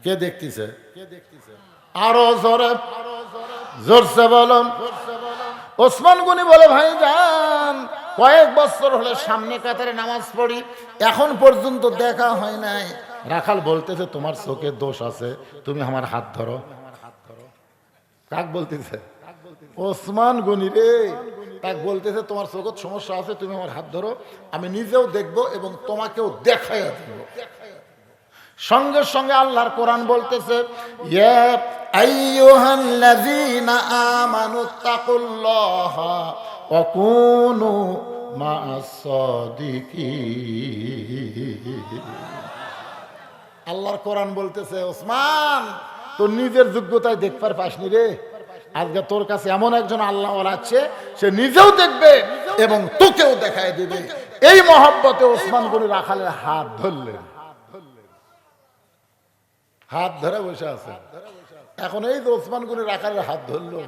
কে দেখতেছে? আরো জোরে জোরসে বলুন। ওসমান গনি বলে ভাই যান কয়েক বছর হলে সামনে কাতারে নামাজ পড়ি, এখন পর্যন্ত দেখা হয় নাই। রাখাল বলতেছে তোমার চোখে দোষ আছে, তুমি আমার হাত ধরো। কাক বলতেছে? ওসমান গনি রে, তাক বলতেছে তোমার চোখের সমস্যা আছে, তুমি আমার হাত ধরো, আমি নিজেও দেখবো এবং তোমাকেও দেখাইয়া দেব। সঙ্গে সঙ্গে আল্লাহর কোরআন বলতেছে ইয়া আইয়ুহাল্লাযীনা আমানুত্তাকুল্লাহা ওয়া কুনু মা'আস সাদিকিন। আল্লাহর কোরআন বলতেছে ওসমান তোর নিজের যোগ্যতায় দেখবার পাসনি রে, আজকে তোর কাছে এমন একজন আল্লাহ আছে, সে নিজেও দেখবে এবং তোকেও দেখায় দিবে। এই মহব্বতে ওসমান গনি রাখালের হাত ধরলেন, হাত ধরে বসে আছে। এখন এই যে ওসমান গনি রাখালের হাত ধরলো,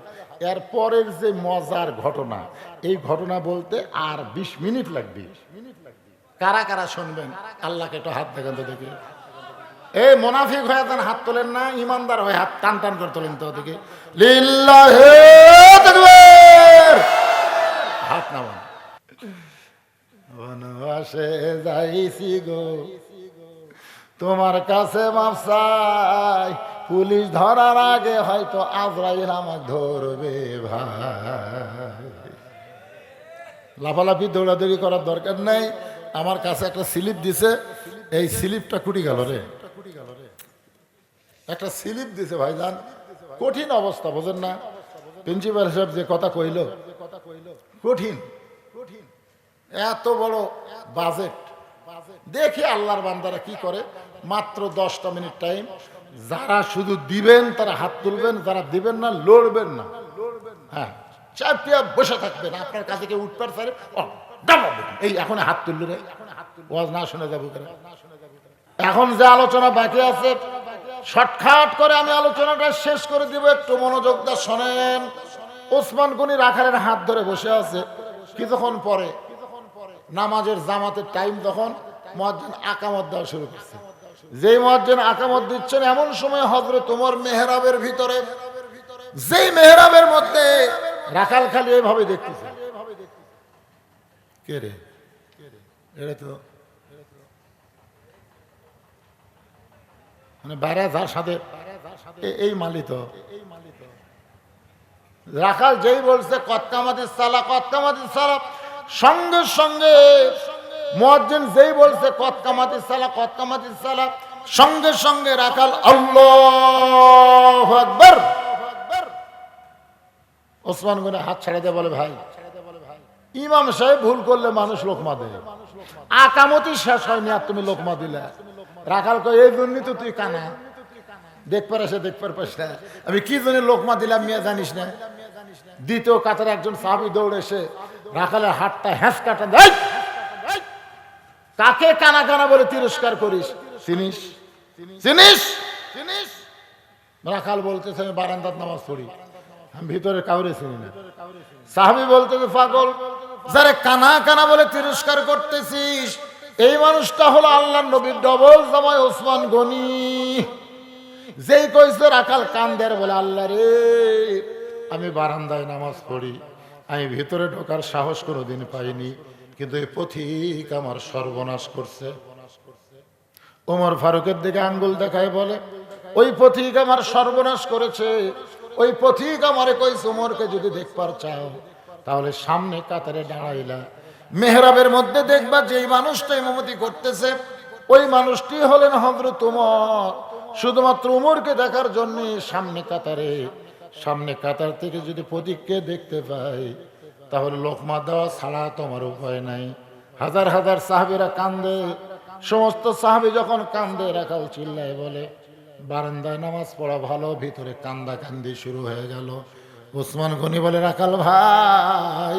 এর পরের যে মজার ঘটনা, এই ঘটনা বলতে আর 20 মিনিট লাগবে। কারা কারা শুনবেন? আল্লাহকে একটু হাত দেখান তো দেখে। এই মুনাফিক হয়ে যান হাত তোলেন না, ইমানদার হয়ে হাত টান টান করে তোলেন তো দেখে। লিল্লাহি তাকবীর, হাত নামান। বনবাসে যাইছি গো তোমার কাছে মাপ চাই, পুলিশ ধরার আগে হয়তো আজরাইল আমাকে ধরবে ভাই। লাফালাফি দৌড়াদৌড়ি করার দরকার নাই। আমার কাছে একটা স্লিপ দিছে, এই স্লিপটা কুটি গেল রে। একটা স্লিপ দিছে ভাইজান, কঠিন অবস্থা, বোঝেন না? প্রিন্সিপাল সাহেব যে কথা কইল, কঠিন। এত বড় বাজেট দেখে আল্লাহর বান্দারা কি করে, মাত্র 10টা মিনিট টাইম। যারা শুধু দিবেন তারা হাত তুলবেন, যারা দিবেন না লড়বেন না। হ্যাঁ, চাপিয়া বসে থাকবেন। আপনার কাছে কেউ উঠবার পারে, এই এখন হাত তুলল রে, ওয়াজ না শুনে যাবো। এখন যে আলোচনা বাকি আছে শর্টকাট করে আমি আলোচনাটা শেষ করে দিব, একটু মনোযোগ দিয়ে শোনেন। ওসমান গনি রাখালের হাত ধরে বসে আছে। কিছুক্ষণ পরে নামাজের জামাতের টাইম, তখন মুয়াজ্জিন আকামত দেওয়া শুরু করছে। যেই মুয়াজ্জিন আকামত দিচ্ছেন, এমন সময় হযরত ওমর মেহরাবের ভিতরে, যেই মেহরাবের মধ্যে রাখাল খালি এইভাবে দেখতেছে, কে রে এটা তো মানে বাইরে যার সাথে এই মালিত। রাখাল যেই বলছে কত কামাতিস সালা, কত কামাতিস সালা, সঙ্গে সঙ্গে মুয়াজ্জিন যেই বলছে কদ কামাতিস সালাহ, কদ কামাতিস সালাহ, সঙ্গে সঙ্গে রাখাল আল্লাহু আকবার। ওসমান গনি হাত ছেড়ে দিয়ে বলে, ভাই ইমাম সাহেব ভুল করলে মানুষ লোকমা দেয়, আকামতি শেষ হয়নি আর তুমি লোকমা দিলে। রাখাল কয়, এই জন্যই তো তুই কানা, দেখবার আসে দেখবার পাস না, আমি কি জন্য লোকমা দিলাম মিয়া জানিস না। দ্বিতীয় কাতারে একজন সাহাবী দৌড়ে এসে রাখালের হাতটা হ্যাঁস কাটা দেয়, কাকে কানা কানা বলে তিরস্কার করিস, চিনিস চিনিস চিনিস? রাখাল বলতেছে, আমি বারান্দাত নামাজ পড়ি, আমি ভিতরে কাউরে চিনি না। সাহাবী বলতেছে, পাগল, যারে কানা কানা বলে তিরস্কার করতেছিস, এই মানুষটা হলো আল্লাহর নবীর ডবল জামাই ওসমান গনি। যেই কইছে রাখাল কান্দের বলে, আল্লাহ রে, আমি বারান্দায় নামাজ পড়ি, আমি ভিতরে ঢোকার সাহস কোনোদিন পাইনি, কিন্তু এই পথিক আমার সর্বনাশ করছে। ওমর ফারুকের দিকে আঙ্গুল দেখায় বলে, ওই পথিক আমার সর্বনাশ করেছে, ওই পথিক আমারে কইছে, ওমরকে যদি দেখবার চাও তাহলে সামনে কাতারে দাঁড়াইলা, মেহরাবের মধ্যে দেখবা যেই মানুষটা ইমামতি করতেছে ওই মানুষটি হলেন হযরত ওমর। শুধুমাত্র ওমরকে দেখার জন্য সামনে কাতার থেকে যদি পথিককে দেখতে পাই তাহলে লোকমা দেওয়া ছাড়া তোমার উপায় নাই। হাজার হাজার সাহাবীরা কান্দে, সমস্ত সাহাবী যখন কান্দে, রাখাল চিল্লায় বলে, বারান্দায় নামাজ পড়া ভালো, ভিতরে কান্দা কান্দি শুরু হয়ে গেল। ওসমান গনি বলে, রাখাল ভাই,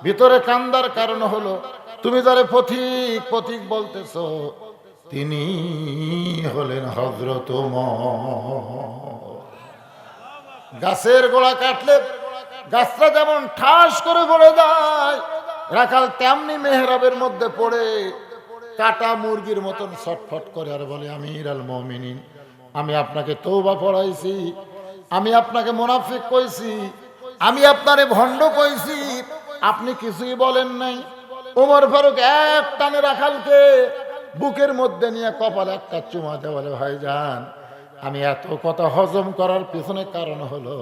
ভিতরে কান্দার কারণ হলো তুমি যারে পথিক পথিক বলতেছো তিনি হলেন হযরত ওমর। গাছের গোড়া কাটলে গাছটা যেমন ঠাস করে পড়ে যায়, রাখাল তেমনি মেহরাবের মধ্যে পড়ে কাটা মুরগির মতন ছটফট করে আর বলে, আমিরুল মুমিনিন, আমি আপনাকে তওবা পড়াইছি, আমি আপনাকে মুনাফিক কইছি, আমি আপনারে ভণ্ড কইছি, আপনি কিছুই বলেন নাই। ওমর ফারুক এক টানে রাখালকে বুকের মধ্যে নিয়ে কপালে একটা চুমা দেয়, বলে, ভাইজান, আমি এত কথা হজম করার পিছনে কারণ হলো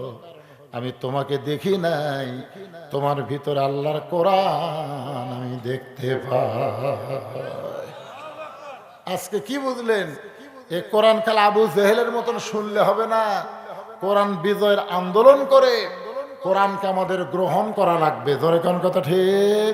আমি তোমাকে দেখি নাই, তোমার ভিতরে আল্লাহর কোরআন আমি দেখতে পাই। আজকে কি বুঝলেন? এই কোরআন খালি আবু জেহেলের মতন শুনলে হবে না, কোরআন বিজয়ের আন্দোলন করে কোরআনকে আমাদের গ্রহণ করা লাগবে। জোরে কোন কথা ঠিক?